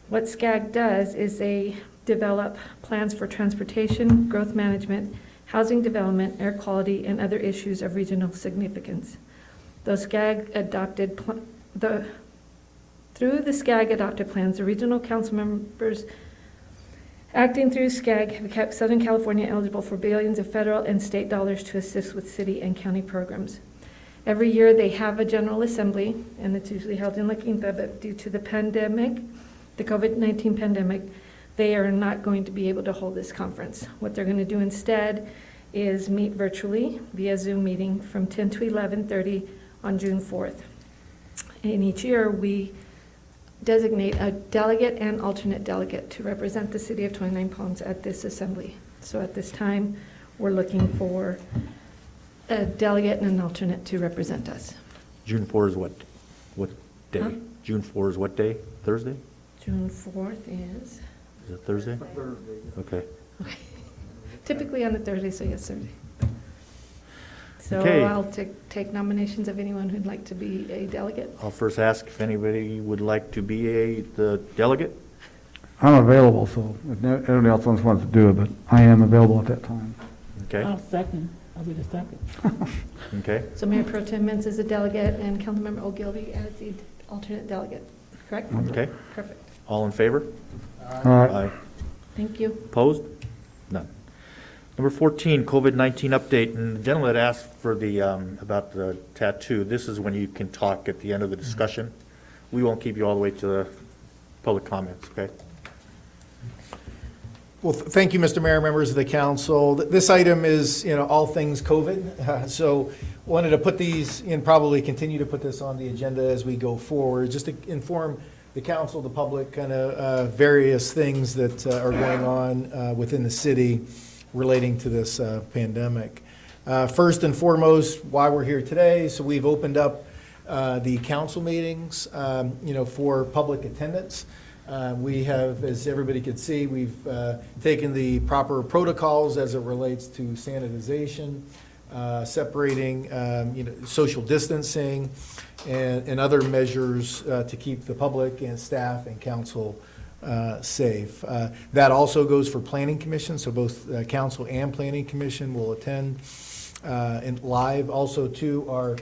What SCAG does is they develop plans for transportation, growth management, housing development, air quality, and other issues of regional significance. Through the SCAG adopted plans, the regional council members acting through SCAG have kept Southern California eligible for billions of federal and state dollars to assist with city and county programs. Every year they have a General Assembly, and it's usually held in La Quinta, but due to the pandemic, the COVID-19 pandemic, they are not going to be able to hold this conference. What they're going to do instead is meet virtually via Zoom meeting from 10 to 11:30 on June 4th. And each year we designate a delegate and alternate delegate to represent the city of 29 Palms at this assembly. So at this time, we're looking for a delegate and an alternate to represent us. June 4 is what day? Huh? June 4 is what day? Thursday? June 4th is Is it Thursday? Thursday. Okay. typically on a Thursday, so yes, Thursday. So Okay. I'll take nominations of anyone who'd like to be a delegate. I'll first ask if anybody would like to be the delegate. I'm available, so if anybody else wants to do it, but I am available at that time. Okay, I'll second. I'll be the second. okay. So Mayor Pro Tem Mintz is a delegate and Councilmember Ogilvy as the alternate delegate, correct? Okay. Perfect. All in favor? All right. Thank you. Opposed? None. Number 14, COVID-19 update, and the gentleman that asked for the, about the tattoo, this is when you can talk at the end of the discussion. We won't keep you all the way to the public comments, okay? Well, thank you, Mr. Mayor, members of the council. This item is, all things COVID. So wanted to put these and probably continue to put this on the agenda as we go forward, just to inform the council, the public, kind of various things that are going on within the city relating to this pandemic. First and foremost, why we're here today. So we've opened up the council meetings, for public attendance. We have, as everybody could see, we've taken the proper protocols as it relates to sanitization, separating, social distancing, and other measures to keep the public and staff and council safe. That also goes for planning commission, so both council and planning commission will attend and live. Also, too, our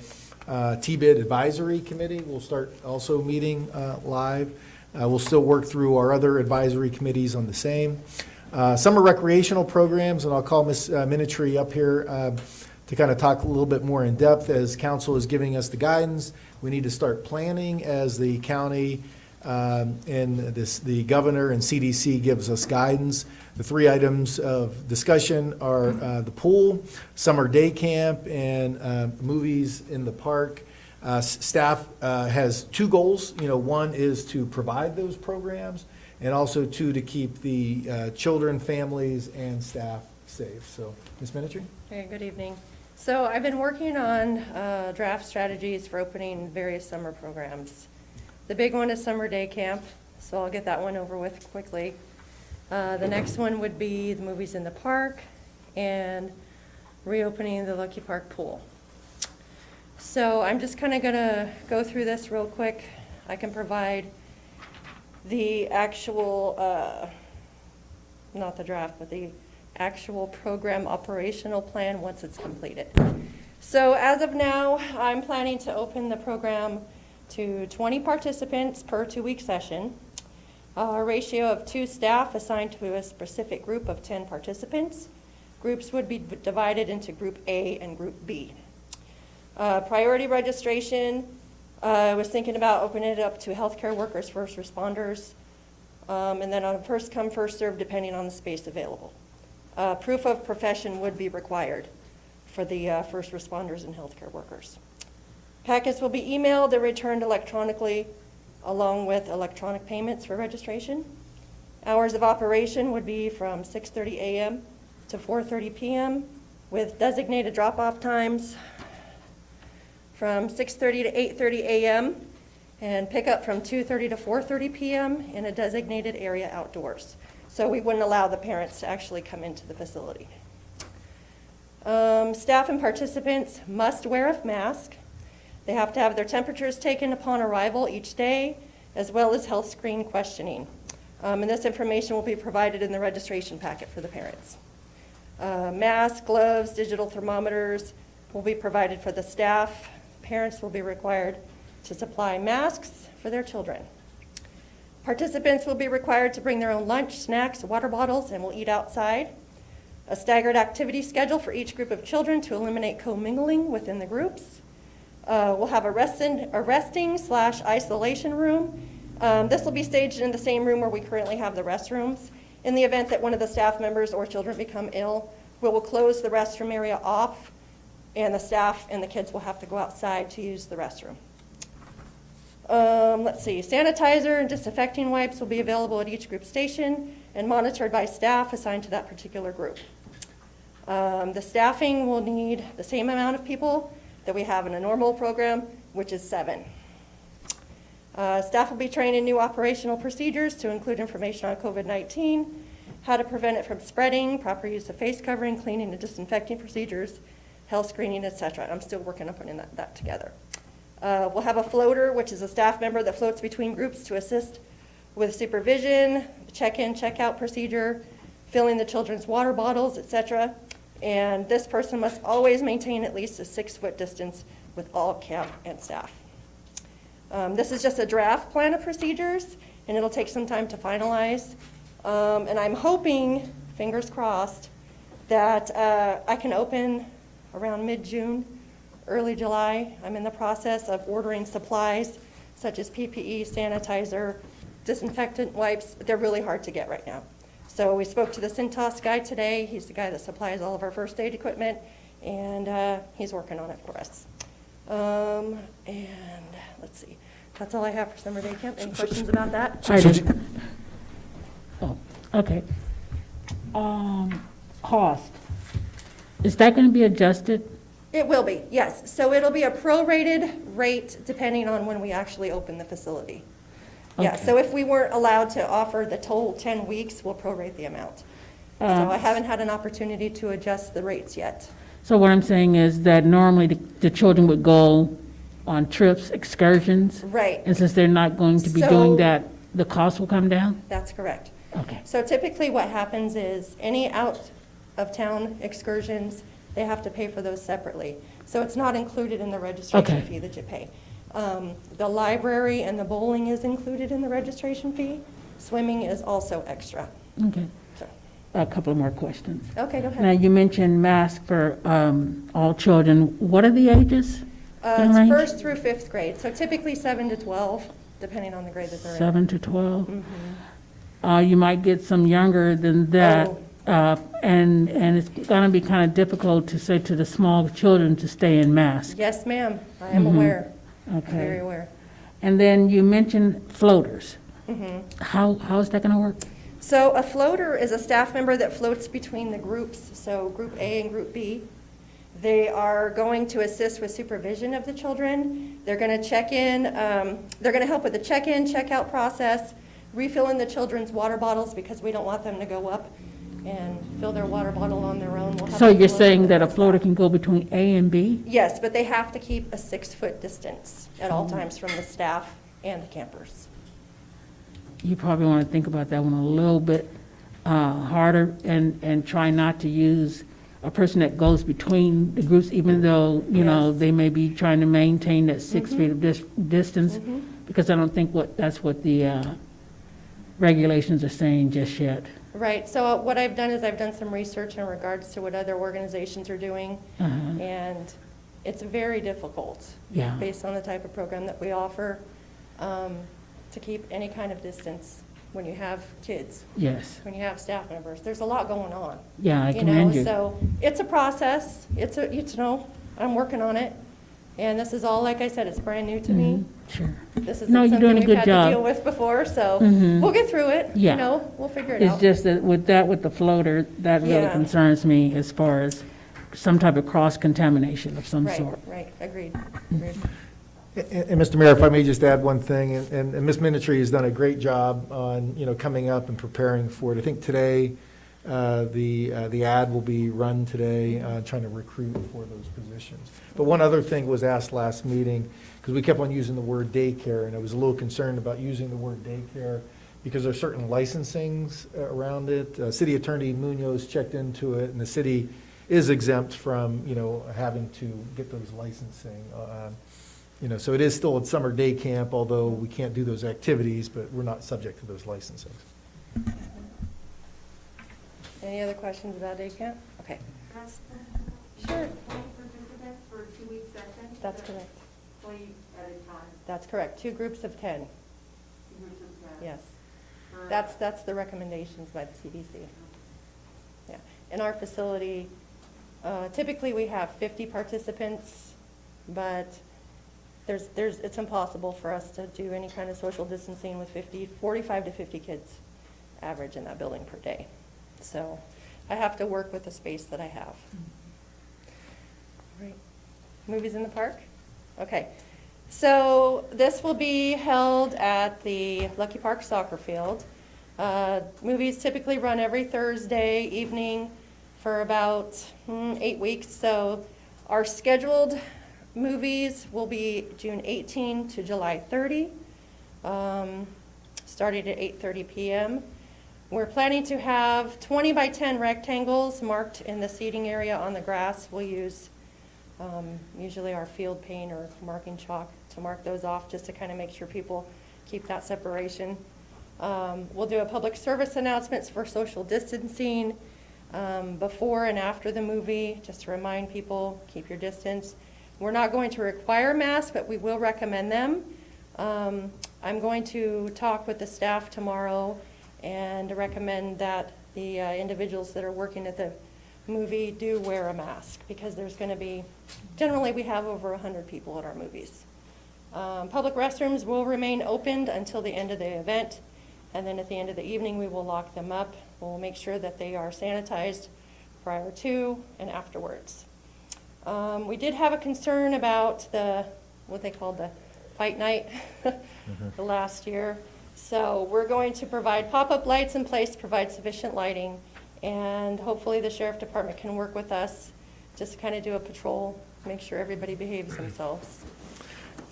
TBID advisory committee will start also meeting live. We'll still work through our other advisory committees on the same. Summer recreational programs, and I'll call Ms. Minitry up here to kind of talk a little bit more in depth as council is giving us the guidance. We need to start planning as the county and the governor and CDC gives us guidance. The three items of discussion are the pool, summer day camp, and movies in the park. Staff has two goals. One is to provide those programs, and also two, to keep the children, families, and staff safe. So, Ms. Minitry? Hey, good evening. So I've been working on draft strategies for opening various summer programs. The big one is summer day camp, so I'll get that one over with quickly. The next one would be the movies in the park and reopening the Lucky Park pool. So I'm just kind of going to go through this real quick. I can provide the actual, not the draft, but the actual program operational plan once it's completed. So as of now, I'm planning to open the program to 20 participants per 2-week session. A ratio of 2 staff assigned to a specific group of 10 participants. Groups would be divided into Group A and Group B. Priority registration, I was thinking about opening it up to healthcare workers, first responders, and then on a first come, first served, depending on the space available. Proof of profession would be required for the first responders and healthcare workers. Packets will be emailed and returned electronically along with electronic payments for registration. Hours of operation would be from 6:30 a.m. to 4:30 p.m. with designated drop-off times from 6:30 to 8:30 a.m. and pick up from 2:30 to 4:30 p.m. in a designated area outdoors. So we wouldn't allow the parents to actually come into the facility. Staff and participants must wear a mask. They have to have their temperatures taken upon arrival each day, as well as health screen questioning. And this information will be provided in the registration packet for the parents. Masks, gloves, digital thermometers will be provided for the staff. Parents will be required to supply masks for their children. Participants will be required to bring their own lunch, snacks, water bottles, and will eat outside. A staggered activity schedule for each group of children to eliminate commingling within the groups. We'll have a resting/isolation room. This will be staged in the same room where we currently have the restrooms. In the event that one of the staff members or children become ill, we will close the restroom area off, and the staff and the kids will have to go outside to use the restroom. Let's see, sanitizer and disinfecting wipes will be available at each group station and monitored by staff assigned to that particular group. The staffing will need the same amount of people that we have in a normal program, which is 7. Staff will be trained in new operational procedures to include information on COVID-19, how to prevent it from spreading, proper use of face covering, cleaning and disinfecting procedures, health screening, etc. I'm still working on putting that together. We'll have a floater, which is a staff member that floats between groups to assist with supervision, check-in, check-out procedure, filling the children's water bottles, etc. And this person must always maintain at least a 6-foot distance with all camp and staff. This is just a draft plan of procedures, and it'll take some time to finalize. And I'm hoping, fingers crossed, that I can open around mid-June, early July. I'm in the process of ordering supplies such as PPE, sanitizer, disinfectant wipes. They're really hard to get right now. So we spoke to the Cintas guy today. He's the guy that supplies all of our first aid equipment, and he's working on it for us. And let's see, that's all I have for summer day camp. Any questions about that? Okay. Cost, is that going to be adjusted? It will be, yes. So it'll be a prorated rate depending on when we actually open the facility. Yeah, Okay. so if we weren't allowed to offer the total 10 weeks, we'll prorate the amount. So I haven't had an opportunity to adjust the rates yet. So what I'm saying is that normally the children would go on trips, excursions. Right. And since they're not going to be So- doing that, the cost will come down? That's correct. Okay. So typically what happens is any out-of-town excursions, they have to pay for those separately. So it's not included in the registration Okay. fee that you pay. The library and the bowling is included in the registration fee. Swimming is also extra. Okay. So, A couple of more questions. okay, go Now, ahead. you mentioned masks for all children. What are the ages? It's range? 1st through 5th grade, so typically 7 to 12, depending on the grade that they're in. 7 to 12? Mhm. You might get some younger than that. Oh. And it's going to be kind of difficult to say to the small children to stay in masks. Yes, ma'am, I am aware, Okay. very aware. And then you mentioned floaters. Mhm. How is that going to work? So a floater is a staff member that floats between the groups, so Group A and Group B. They are going to assist with supervision of the children. They're going to check in, they're going to help with the check-in, check-out process, refilling the children's water bottles because we don't want them to go up and fill their water bottle on their own. We'll have So a you're floater saying that a does floater can go between A and B? Yes, but they have to keep a 6-foot distance at all times from the staff and the campers. You probably want to think about that one a little bit harder and try not to use a person that goes between the groups, even though, you know, Yes. they may be trying to maintain that 6 feet of distance, Mhm. because I don't think that's what the regulations are saying just yet. Right, so what I've done is I've done some research in regards to what other organizations are doing, Uh-huh. and it's very difficult, Yeah. based on the type of program that we offer, to keep any kind of distance when you have kids, Yes. when you have staff members. There's a lot going on. Yeah, I You know, commend you. so it's a process, I'm working on it, and this is all, like I said, it's brand new to me. Sure. This No, isn't you're doing something a we've good had to job. deal with before, so Mhm. we'll get through it, Yeah. you know, we'll figure it It's out. just that with the floater, that really Yeah. concerns me as far as some type of cross-contamination of some Right, sort. right, agreed. And Mr. Mayor, if I may just add one thing, and Ms. Minitry has done a great job on, coming up and preparing for it. I think today, the ad will be run today, trying to recruit for those positions. But one other thing was asked last meeting, because we kept on using the word daycare, and I was a little concerned about using the word daycare, because there's certain licensings around it. City Attorney Munoz checked into it, and the city is exempt from, having to get those licensing. So it is still a summer day camp, although we can't do those activities, but we're not subject to those licensings. Any other questions about day camp? Okay. Sure. 20 participants for a 2-week session? That's correct. 20 at a time? That's correct. 2 groups of 10. 2 groups of 10? Yes. For- That's the recommendations by the CDC. Yeah. In our facility, typically we have 50 participants, but it's impossible for us to do any kind of social distancing with 45 to 50 kids average in that building per day. So I have to work with the space that I have. Right. Movies in the park? Okay. So this will be held at the Lucky Park Soccer Field. Movies typically run every Thursday evening for about 8 weeks. So our scheduled movies will be June 18 to July 30, starting at 8:30 p.m. We're planning to have 20 by 10 rectangles marked in the seating area on the grass. We'll use usually our field paint or marking chalk to mark those off, just to kind of make sure people keep that separation. We'll do a public service announcements for social distancing before and after the movie, just to remind people, keep your distance. We're not going to require masks, but we will recommend them. I'm going to talk with the staff tomorrow and recommend that the individuals that are working at the movie do wear a mask, because there's going to be, generally we have over 100 people at our movies. Public restrooms will remain opened until the end of the event, and then at the end of the evening we will lock them up. We'll make sure that they are sanitized prior to and afterwards. We did have a concern about what they called the fight night the last year. So we're going to provide pop-up lights in place, provide sufficient lighting, and hopefully the sheriff department can work with us just to kind of do a patrol, make sure everybody behaves themselves.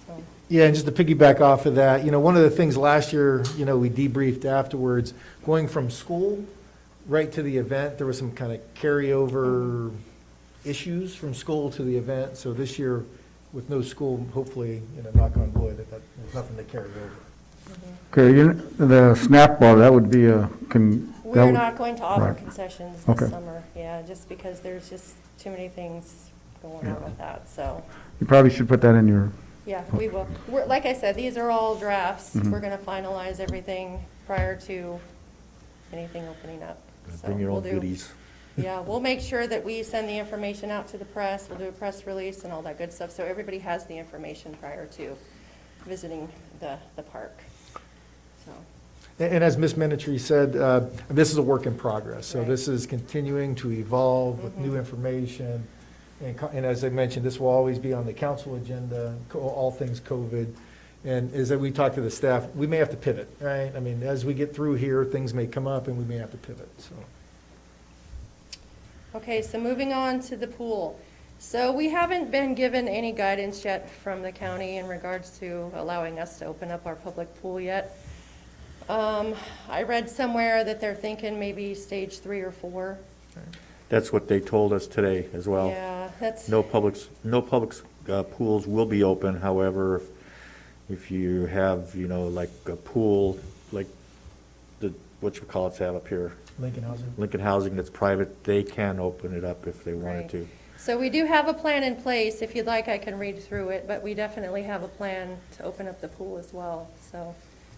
So. Yeah, and just to piggyback off of that, one of the things last year, we debriefed afterwards, going from school right to the event, there was some kind of carryover issues from school to the event. So this year, with no school, hopefully, knock on wood, that there's nothing to carry over. Okay, the snack bar, that would be We're not going to offer right. concessions this Okay. summer, just because there's just too many things going on with that, so. You probably should put that in your, Yeah, we will. Like I said, these are all drafts. Mhm. We're gonna finalize everything prior to anything opening up. So Bring your we'll own do- goodies. Yeah, we'll make sure that we send the information out to the press. We'll do a press release and all that good stuff, so everybody has the information prior to visiting the park, so. And as Ms. Minitry said, this is a work in progress. So Right. this is continuing to evolve with new information. And as I mentioned, this will always be on the council agenda, all things COVID. And as we talk to the staff, we may have to pivot, right? I mean, as we get through here, things may come up and we may have to pivot, so. Okay, so moving on to the pool. So we haven't been given any guidance yet from the county in regards to allowing us to open up our public pool yet. I read somewhere that they're thinking maybe stage 3 or 4. That's what they told us today as well. Yeah, that's. No public pools will be open. However, if you have, like a pool, like whatchamacallits have up here, Lincoln Housing that's private, they can open it up if they wanted Right. to. So we do have a plan in place. If you'd like, I can read through it, but we definitely have a plan to open up the pool as well. So,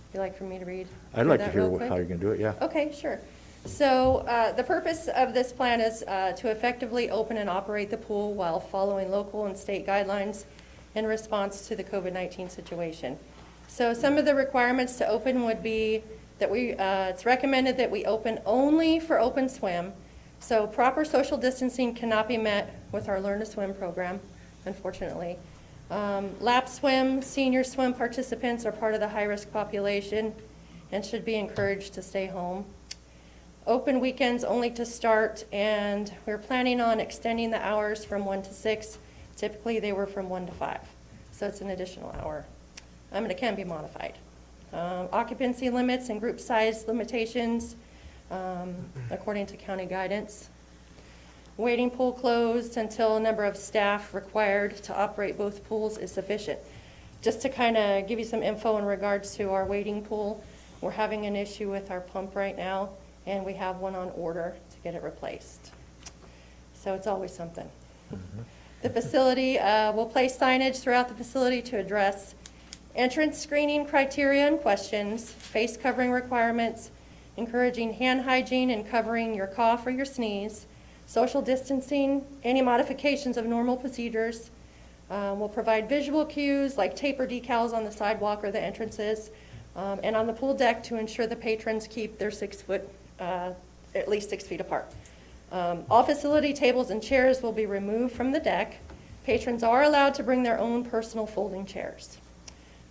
if you'd like for me to read? I'd like to that hear real quick? how you're gonna do it, yeah. Okay, sure. So the purpose of this plan is to effectively open and operate the pool while following local and state guidelines in response to the COVID-19 situation. So some of the requirements to open would be that it's recommended that we open only for open swim. So proper social distancing cannot be met with our Learn to Swim program, unfortunately. Lap swim, senior swim participants are part of the high-risk population and should be encouraged to stay home. Open weekends only to start, and we're planning on extending the hours from 1 to 6. Typically, they were from 1 to 5, so it's an additional hour. And it can be modified. occupancy limits and group size limitations according to county guidance. Waiting pool closed until a number of staff required to operate both pools is sufficient. Just to kind of give you some info in regards to our waiting pool, we're having an issue with our pump right now, and we have one on order to get it replaced. So it's always something. The facility will place signage throughout the facility to address entrance screening criteria and questions, face covering requirements, encouraging hand hygiene and covering your cough or your sneeze, social distancing, any modifications of normal procedures. We'll provide visual cues like tape or decals on the sidewalk or the entrances, and on the pool deck to ensure the patrons keep their 6 foot, at least 6 feet apart. All facility tables and chairs will be removed from the deck. Patrons are allowed to bring their own personal folding chairs.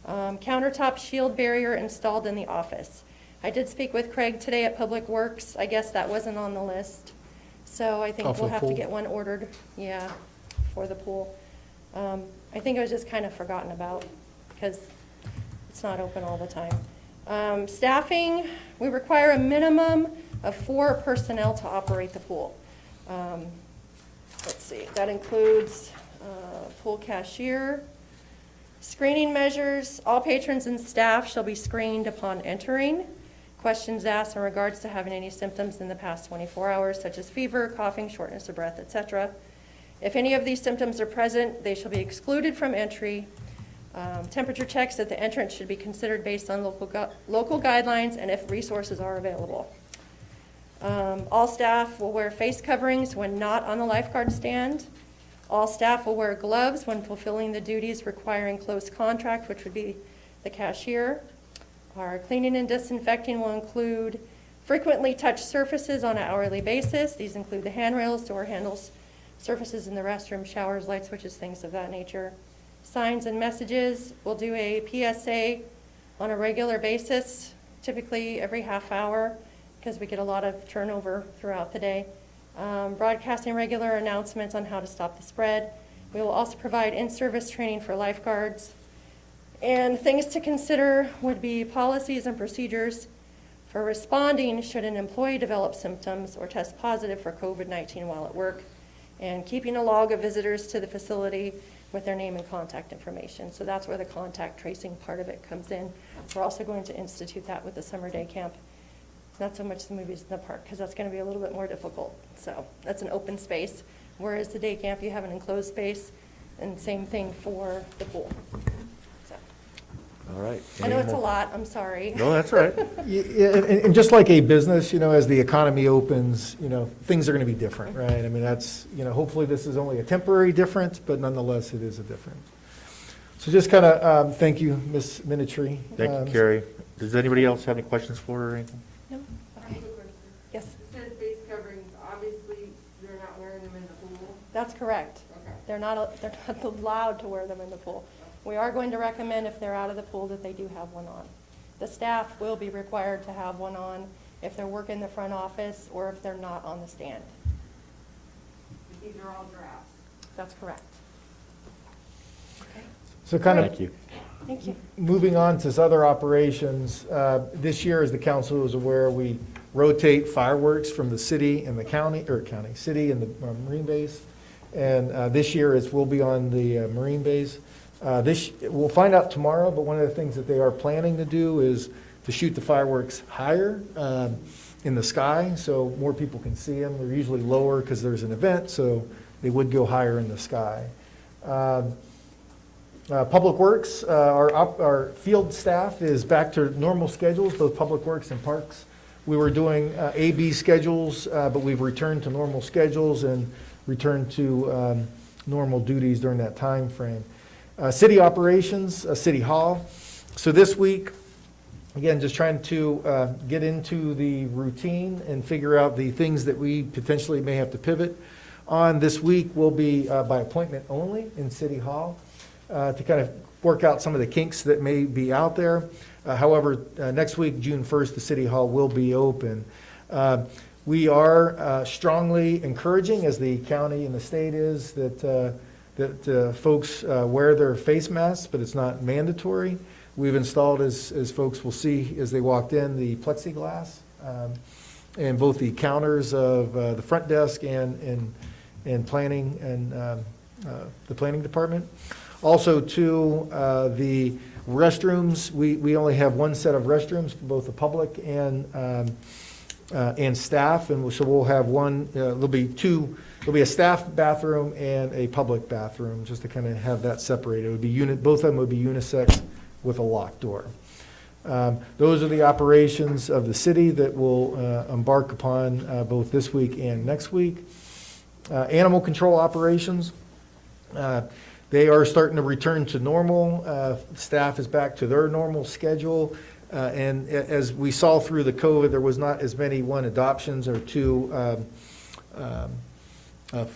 Countertop shield barrier installed in the office. I did speak with Craig today at Public Works. I guess that wasn't on the list. So I think Oh, for we'll the have to pool? get one ordered, yeah, for the pool. I think it was just kind of forgotten about because it's not open all the time. Staffing, we require a minimum of 4 personnel to operate the pool. Let's see, that includes pool cashier. Screening measures, all patrons and staff shall be screened upon entering. Questions asked in regards to having any symptoms in the past 24 hours, such as fever, coughing, shortness of breath, etc. If any of these symptoms are present, they shall be excluded from entry. Temperature checks at the entrance should be considered based on local guidelines and if resources are available. All staff will wear face coverings when not on the lifeguard stand. All staff will wear gloves when fulfilling the duties requiring close contact, which would be the cashier. Our cleaning and disinfecting will include frequently touch surfaces on an hourly basis. These include the handrails, door handles, surfaces in the restroom, showers, light switches, things of that nature. Signs and messages, we'll do a PSA on a regular basis, typically every half hour, because we get a lot of turnover throughout the day. Broadcasting regular announcements on how to stop the spread. We will also provide in-service training for lifeguards. And things to consider would be policies and procedures for responding should an employee develop symptoms or test positive for COVID-19 while at work, and keeping a log of visitors to the facility with their name and contact information. So that's where the contact tracing part of it comes in. We're also going to institute that with the summer day camp. Not so much the movies in the park, because that's going to be a little bit more difficult. So that's an open space, whereas the day camp, you have an enclosed space, and same thing for the pool. So, All right. I know it's a lot, I'm sorry. No, that's all right. Yeah, and just like a business, as the economy opens, things are going to be different, right? I mean, that's, hopefully this is only a temporary difference, but nonetheless, it is a difference. So just kind of, thank you, Ms. Minitry. Thank you, Carrie. Does anybody else have any questions for her or anything? No? Okay. Yes? You said face coverings, obviously, you're not wearing them in the pool? That's correct. Okay. They're not allowed to wear them in the pool. We are going to recommend if they're out of the pool that they do have one on. The staff will be required to have one on if they're working the front office or if they're not on the stand. These are all drafts. That's correct. So kind of Thank you. Thank you. moving on to other operations, this year, as the council is aware, we rotate fireworks from the city and the city and the Marine base. And this year, we'll be on the Marine base. We'll find out tomorrow, but one of the things that they are planning to do is to shoot the fireworks higher in the sky so more people can see them. They're usually lower because there's an event, so they would go higher in the sky. Public Works, our field staff is back to normal schedules, both Public Works and Parks. We were doing A/B schedules, but we've returned to normal schedules and returned to normal duties during that time frame. City operations, City Hall. So this week, again, just trying to get into the routine and figure out the things that we potentially may have to pivot on. This week will be by appointment only in City Hall. To kind of work out some of the kinks that may be out there. However, next week, June 1st, the City Hall will be open. We are strongly encouraging, as the county and the state is, that folks wear their face masks, but it's not mandatory. We've installed, as folks will see as they walked in, the plexiglass in both the counters of the front desk and planning and the planning department. Also, too, the restrooms, we only have one set of restrooms for both the public and staff, and so we'll have one, there'll be a staff bathroom and a public bathroom, just to kind of have that separated. It would be both of them would be unisex with a locked door. Those are the operations of the city that will embark upon both this week and next week. Animal control operations, they are starting to return to normal. Staff is back to their normal schedule. And as we saw through the COVID, there was not as many, adoptions or two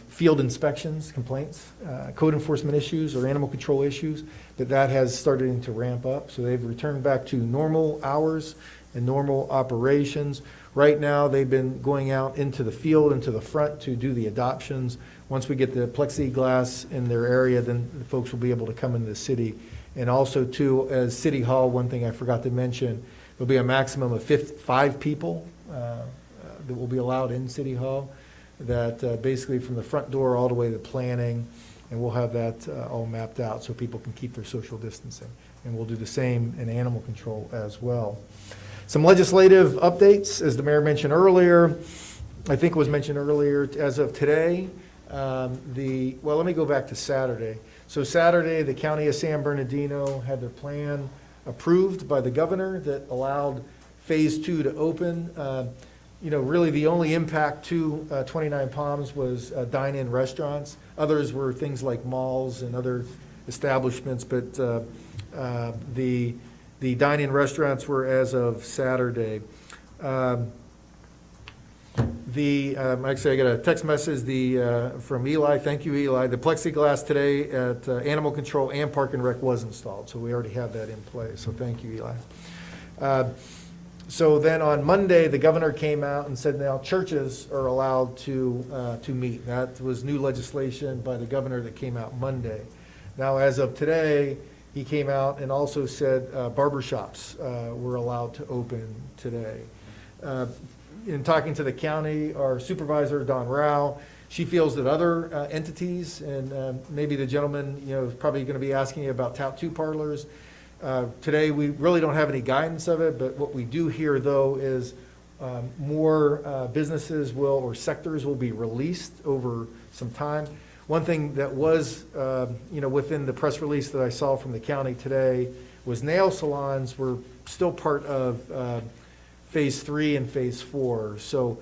field inspections, complaints, code enforcement issues, or animal control issues, that has started to ramp up. So they've returned back to normal hours and normal operations. Right now, they've been going out into the field, into the front to do the adoptions. Once we get the plexiglass in their area, then the folks will be able to come into the city. And also, too, as City Hall, one thing I forgot to mention, there'll be a maximum of 5 people that will be allowed in City Hall, that basically from the front door all the way to planning, and we'll have that all mapped out so people can keep their social distancing. And we'll do the same in animal control as well. Some legislative updates, as the mayor mentioned earlier, I think it was mentioned earlier, as of today, well, let me go back to Saturday. So Saturday, the county of San Bernardino had their plan approved by the governor that allowed phase 2 to open. Really the only impact to 29 Palms was dine-in restaurants. Others were things like malls and other establishments, but the dine-in restaurants were as of Saturday. Actually, I got a text message from Eli. Thank you, Eli. The plexiglass today at Animal Control and Park and Rec was installed, so we already have that in place. So thank you, Eli. So then on Monday, the governor came out and said now churches are allowed to meet. That was new legislation by the governor that came out Monday. Now, as of today, he came out and also said barbershops were allowed to open today. In talking to the county, our supervisor, Don Rao, she feels that other entities, and maybe the gentleman is probably going to be asking you about tattoo parlors. Today, we really don't have any guidance of it, but what we do hear, though, is more businesses or sectors will be released over some time. One thing that was, within the press release that I saw from the county today was nail salons were still part of phase 3 and phase 4. So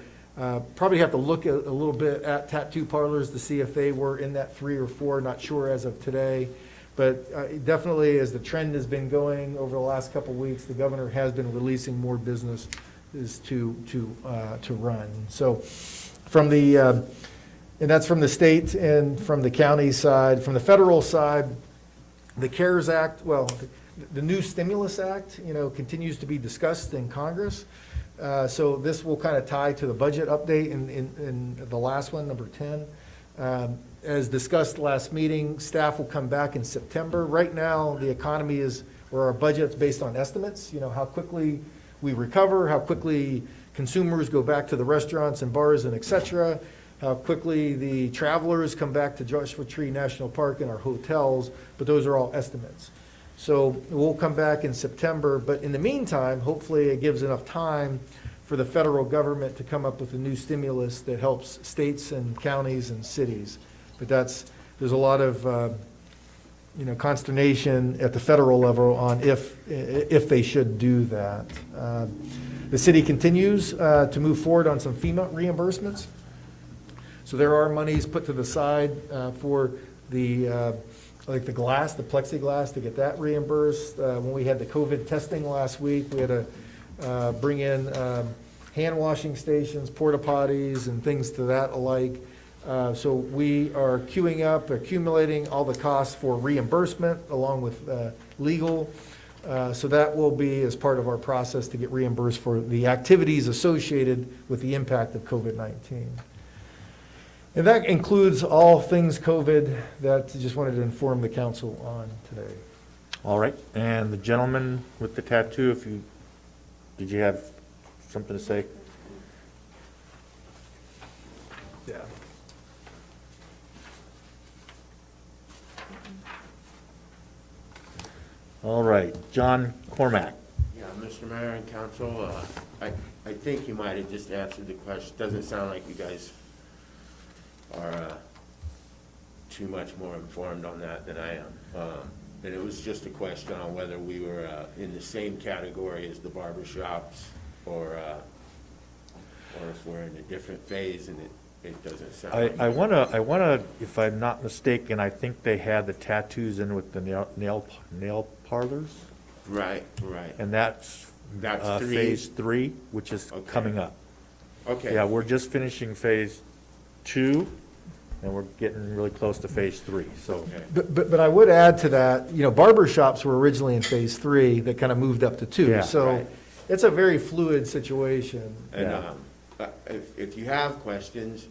probably have to look a little bit at tattoo parlors to see if they were in that 3 or 4, not sure as of today. But definitely, as the trend has been going over the last couple of weeks, the governor has been releasing more business to run. So from the, and that's from the state and from the county side. From the federal side, the CARES Act, the new Stimulus Act, continues to be discussed in Congress. So this will kind of tie to the budget update in the last one, number 10. As discussed last meeting, staff will come back in September. Right now, the economy or our budget's based on estimates, how quickly we recover, how quickly consumers go back to the restaurants and bars and et cetera, how quickly the travelers come back to Joshua Tree National Park and our hotels, but those are all estimates. So we'll come back in September, but in the meantime, hopefully it gives enough time for the federal government to come up with a new stimulus that helps states and counties and cities. But there's a lot of consternation at the federal level on if they should do that. The city continues to move forward on some FEMA reimbursements. So there are monies put to the side for the glass, the plexiglass, to get that reimbursed. When we had the COVID testing last week, we had to bring in hand washing stations, porta potties, and things to that alike. So we are queuing up, accumulating all the costs for reimbursement along with legal. So that will be as part of our process to get reimbursed for the activities associated with the impact of COVID-19. And that includes all things COVID that I just wanted to inform the council on today. All right, and the gentleman with the tattoo, did you have something to say? Yeah. All right, John Cormack. Yeah, Mr. Mayor and Council, I think you might have just answered the question. Doesn't sound like you guys are too much more informed on that than I am. And it was just a question on whether we were in the same category as the barber shops or if we're in a different phase, and it doesn't sound like. I wanna, if I'm not mistaken, I think they had the tattoos in with the nail parlors, Right. and that's three. phase 3, which is Okay. coming up. Okay. Yeah, we're just finishing phase 2, and we're getting really close to phase 3, so. Okay. But I would add to that, barber shops were originally in phase 3 that kind of moved up to 2. Yeah. So Right. it's a very fluid situation. And if you have questions,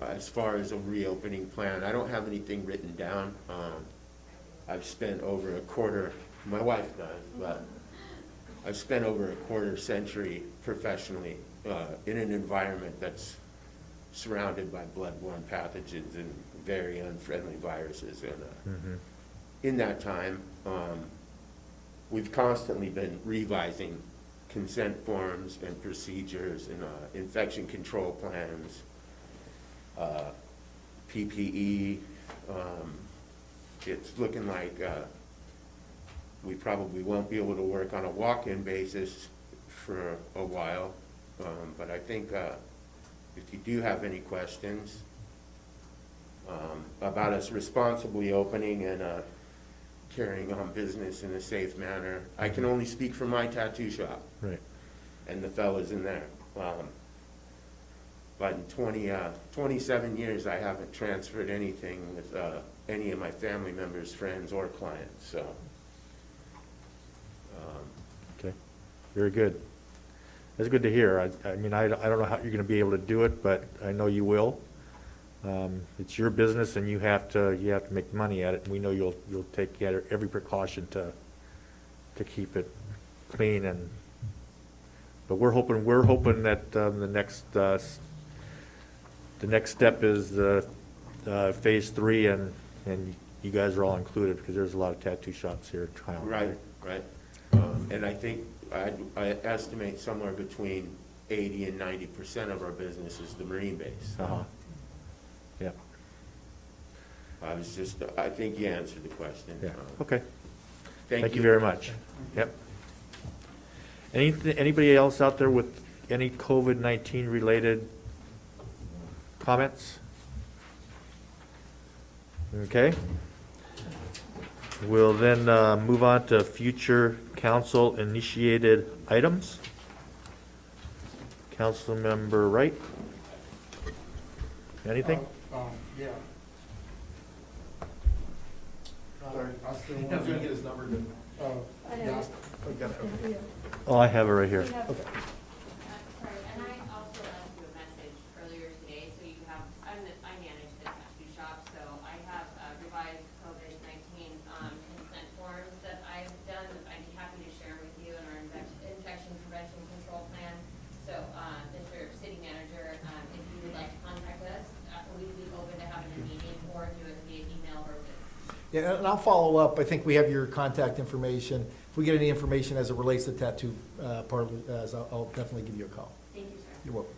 as far as a reopening plan, I don't have anything written down. I've spent over a quarter, my wife does, but I've spent over a quarter century professionally in an environment that's surrounded by bloodborne pathogens and very unfriendly viruses. And in that time, we've constantly been revising consent forms and procedures and infection control plans, PPE. It's looking like we probably won't be able to work on a walk-in basis for a while. But I think if you do have any questions about us responsibly opening and carrying on business in a safe manner, I can only speak for my tattoo shop. Right. And the fellas in there. But in 27 years, I haven't transferred anything with any of my family members, friends, or clients, so. Okay, very good. That's good to hear. I mean, I don't know how you're gonna be able to do it, but I know you will. It's your business, and you have to make money at it, and we know you'll take every precaution to keep it clean. But we're hoping that the next step is phase 3, and you guys are all included, because there's a lot of tattoo shops here in town. Right. And I think, I estimate somewhere between 80 and 90% of our business is the Marine base. Yeah. I think you answered the question. Yeah, okay. Thank you very much. Yep. Anybody else out there with any COVID-19 related comments? Okay. We'll then move on to future council-initiated items. Councilmember Wright? Anything? Yeah. I still He's want gonna get his number to. yeah, Oh, I have it right here. Okay. Sorry, and I also left you a message earlier today, so you have, I manage the tattoo shop, so I have revised COVID-19 consent forms that I've done. I'd be happy to share with you in our infection prevention control plan. So, Mr. City Manager, if you would like to contact us, we'd be open to having a meeting or do it via email or Zoom. Yeah, and I'll follow up. I think we have your contact information. If we get any information as it relates to tattoo parlors, I'll definitely give you a call. Thank you, sir. You're welcome.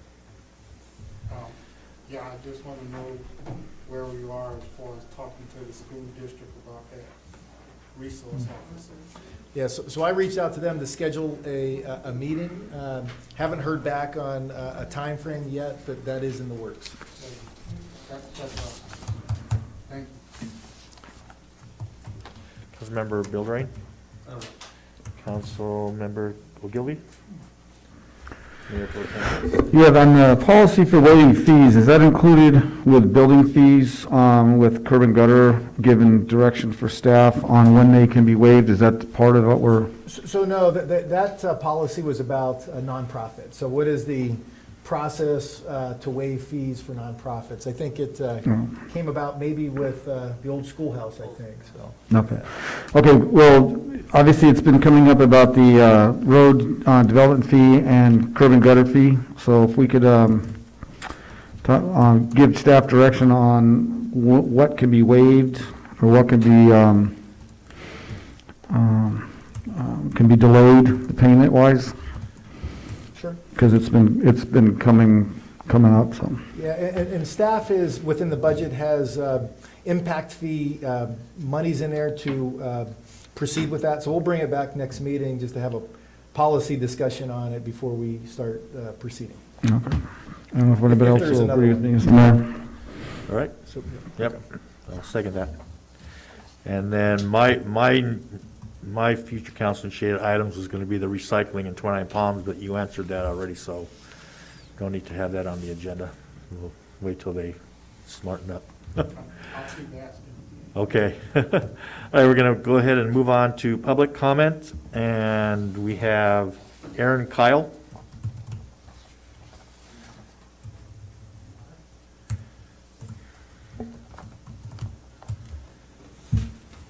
yeah, I just want to know where we are as far as talking to the school district about that resource officer. Yeah, so I reached out to them to schedule a meeting. Haven't heard back on a time frame yet, but that is in the works. That's all. Thank you. Councilmember Bildrain? Councilmember Ogilvy? Mayor Pro Tem. Yeah, on the policy for waiving fees, is that included with building fees, with curb and gutter, given direction for staff on when they can be waived? Is that part of what we're? So no, that policy was about a nonprofit. So what is the process to waive fees for nonprofits. I think it came about maybe with the old schoolhouse, I think, so. Okay. Okay, well, obviously, it's been coming up about the road development fee and curb and gutter fee. So if we could give staff direction on what can be waived or what can be delayed payment-wise. Sure. Because it's been coming up, so. Yeah, and staff is, within the budget, has impact fee monies in there to proceed with that. So we'll bring it back next meeting just to have a policy discussion on it before we start proceeding. Okay. I don't know if anybody else will agree with me, Mr. Mayor. All right? So, Yep, I'll second that. And then my future council initiated items was gonna be the recycling in 29 Palms, but you answered that already, so don't need to have that on the agenda. We'll wait till they smarten up. I'll keep asking. Okay. All right, we're gonna go ahead and move on to public comment, and we have Aaron Kyle.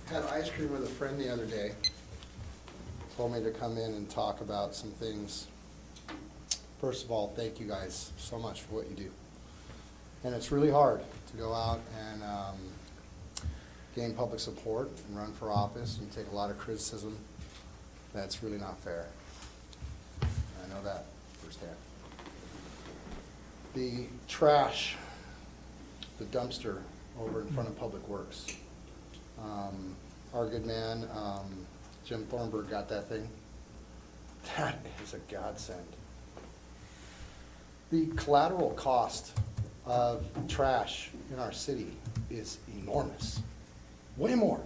Had ice cream with a friend the other day. Told me to come in and talk about some things. First of all, thank you guys so much for what you do. And it's really hard to go out and gain public support and run for office. You take a lot of criticism. That's really not fair. I know that firsthand. The trash, the dumpster over in front of Public Works. Our good man, Jim Thornburg, got that thing. That is a godsend. The collateral cost of trash in our city is enormous, way more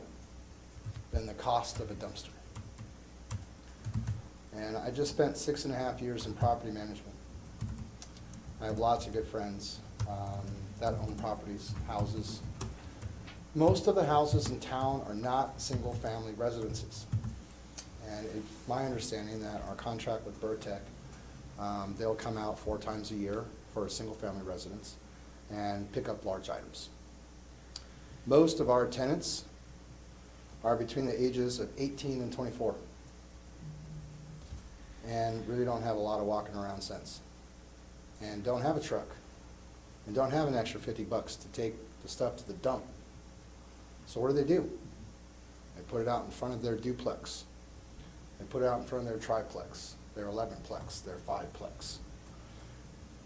than the cost of a dumpster. And I just spent 6.5 years in property management. I have lots of good friends that own properties, houses. Most of the houses in town are not single-family residences. And it's my understanding that our contract with Burtech, they'll come out 4 times a year for a single-family residence and pick up large items. Most of our tenants are between the ages of 18 and 24 and really don't have a lot of walking around sense and don't have a truck and don't have an extra $50 to take the stuff to the dump. So what do? They put it out in front of their duplex. They put it out in front of their triplex, their 11plex, their 5plex.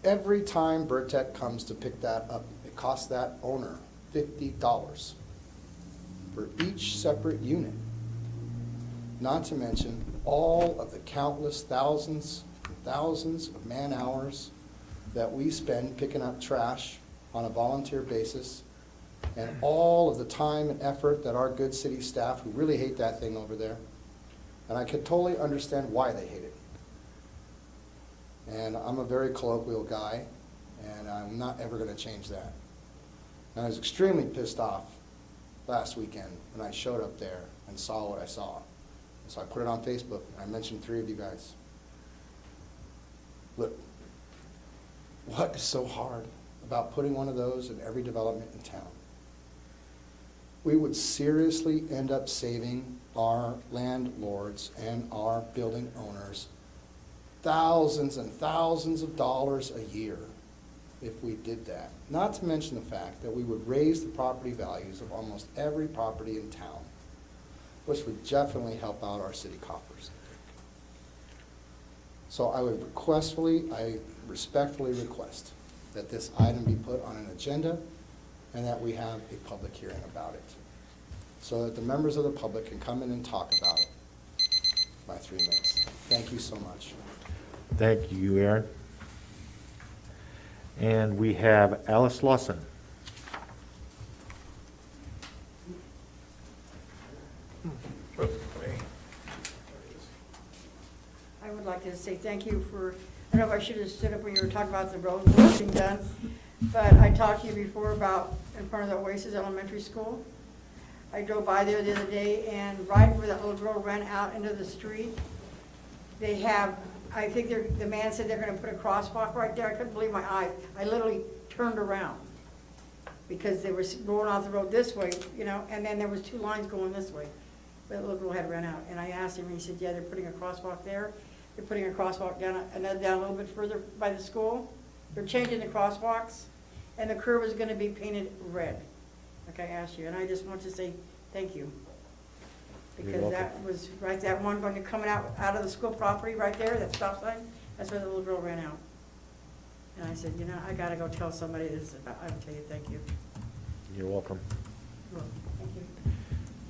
Every time Burtech comes to pick that up, it costs that owner $50 for each separate unit. Not to mention all of the countless thousands and thousands of man-hours that we spend picking up trash on a volunteer basis, and all of the time and effort that our good city staff, who really hate that thing over there, and I can totally understand why they hate it. And I'm a very colloquial guy, and I'm not ever going to change that. And I was extremely pissed off last weekend when I showed up there and saw what I saw. And so I put it on Facebook, and I mentioned 3 of you guys. Look, what is so hard about putting one of those in every development in town? We would seriously end up saving our landlords and our building owners thousands and thousands of dollars a year if we did that. Not to mention the fact that we would raise the property values of almost every property in town, which would definitely help out our city coffers. So I respectfully request that this item be put on an agenda and that we have a public hearing about it, so that the members of the public can come in and talk about it by 3 minutes. Thank you so much. Thank you, Aaron. And we have Alice Lawson. I would like to say thank you for, I don't know if I should have stood up when you were talking about the road work being done, but I talked to you before about in front of the Oasis Elementary School. I drove by there the other day, and right where the old road ran out into the street, they have I think the man said they're gonna put a crosswalk right there. I couldn't believe my eyes. I literally turned around because they were going off the road this way, you know, and then there was two lines going this way. But the little girl had run out, and I asked him, and he said, yeah, they're putting a crosswalk there. They're putting a crosswalk down a little bit further by the school. They're changing the crosswalks, and the curb is gonna be painted red, like I asked you, and I just want to say thank you. Because that was, right, that one going to coming out of the school property right there, that stop sign, that's where the little girl ran out. And I said, you know, I gotta go tell somebody this about, I'll tell you, thank you. You're welcome. Well, thank you.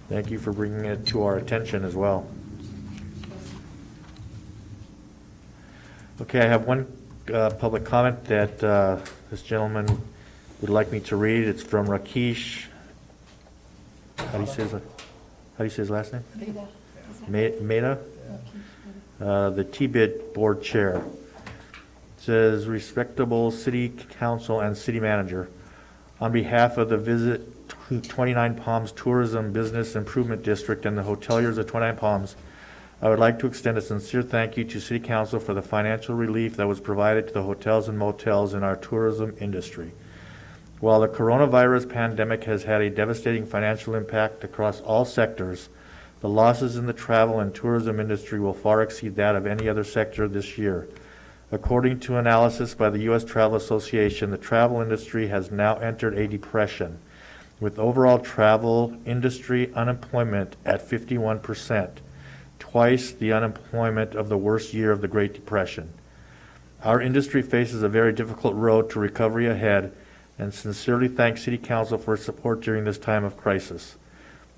Thank you for bringing it to our attention as well. Okay, I have one public comment that this gentleman would like me to read. It's from Rakesh. How do you say his last name? Mehta. The T-Bid Board Chair. It says, respectable City Council and City Manager, on behalf of the Visit 29 Palms Tourism Business Improvement District and the hoteliers of 29 Palms, I would like to extend a sincere thank you to City Council for the financial relief that was provided to the hotels and motels in our tourism industry. While the coronavirus pandemic has had a devastating financial impact across all sectors, the losses in the travel and tourism industry will far exceed that of any other sector this year. According to analysis by the U.S. Travel Association, the travel industry has now entered a depression, with overall travel industry unemployment at 51%, twice the unemployment of the worst year of the Great Depression. Our industry faces a very difficult road to recovery ahead, and sincerely thank City Council for its support during this time of crisis.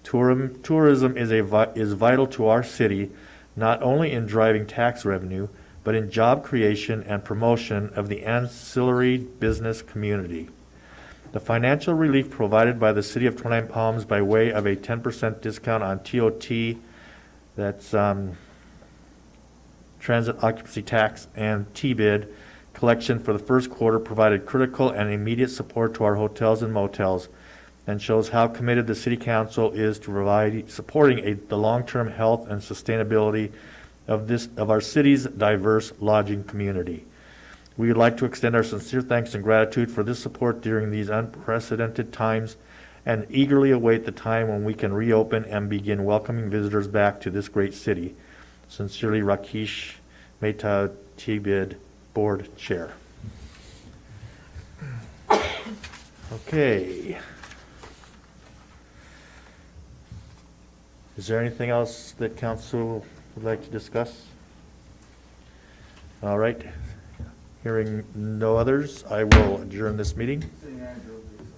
Tourism is vital to our city, not only in driving tax revenue, but in job creation and promotion of the ancillary business community. The financial relief provided by the City of 29 Palms by way of a 10% discount on TOT, that's Transit Occupancy Tax, and T-Bid collection for the first quarter provided critical and immediate support to our hotels and motels, and shows how committed the City Council is to supporting the long-term health and sustainability of our city's diverse lodging community. We would like to extend our sincere thanks and gratitude for this support during these unprecedented times, and eagerly await the time when we can reopen and begin welcoming visitors back to this great city. Sincerely, Rakesh Mehta, T-Bid Board Chair. Okay. Is there anything else that council would like to discuss? All right. Hearing no others, I will adjourn this meeting. City Manager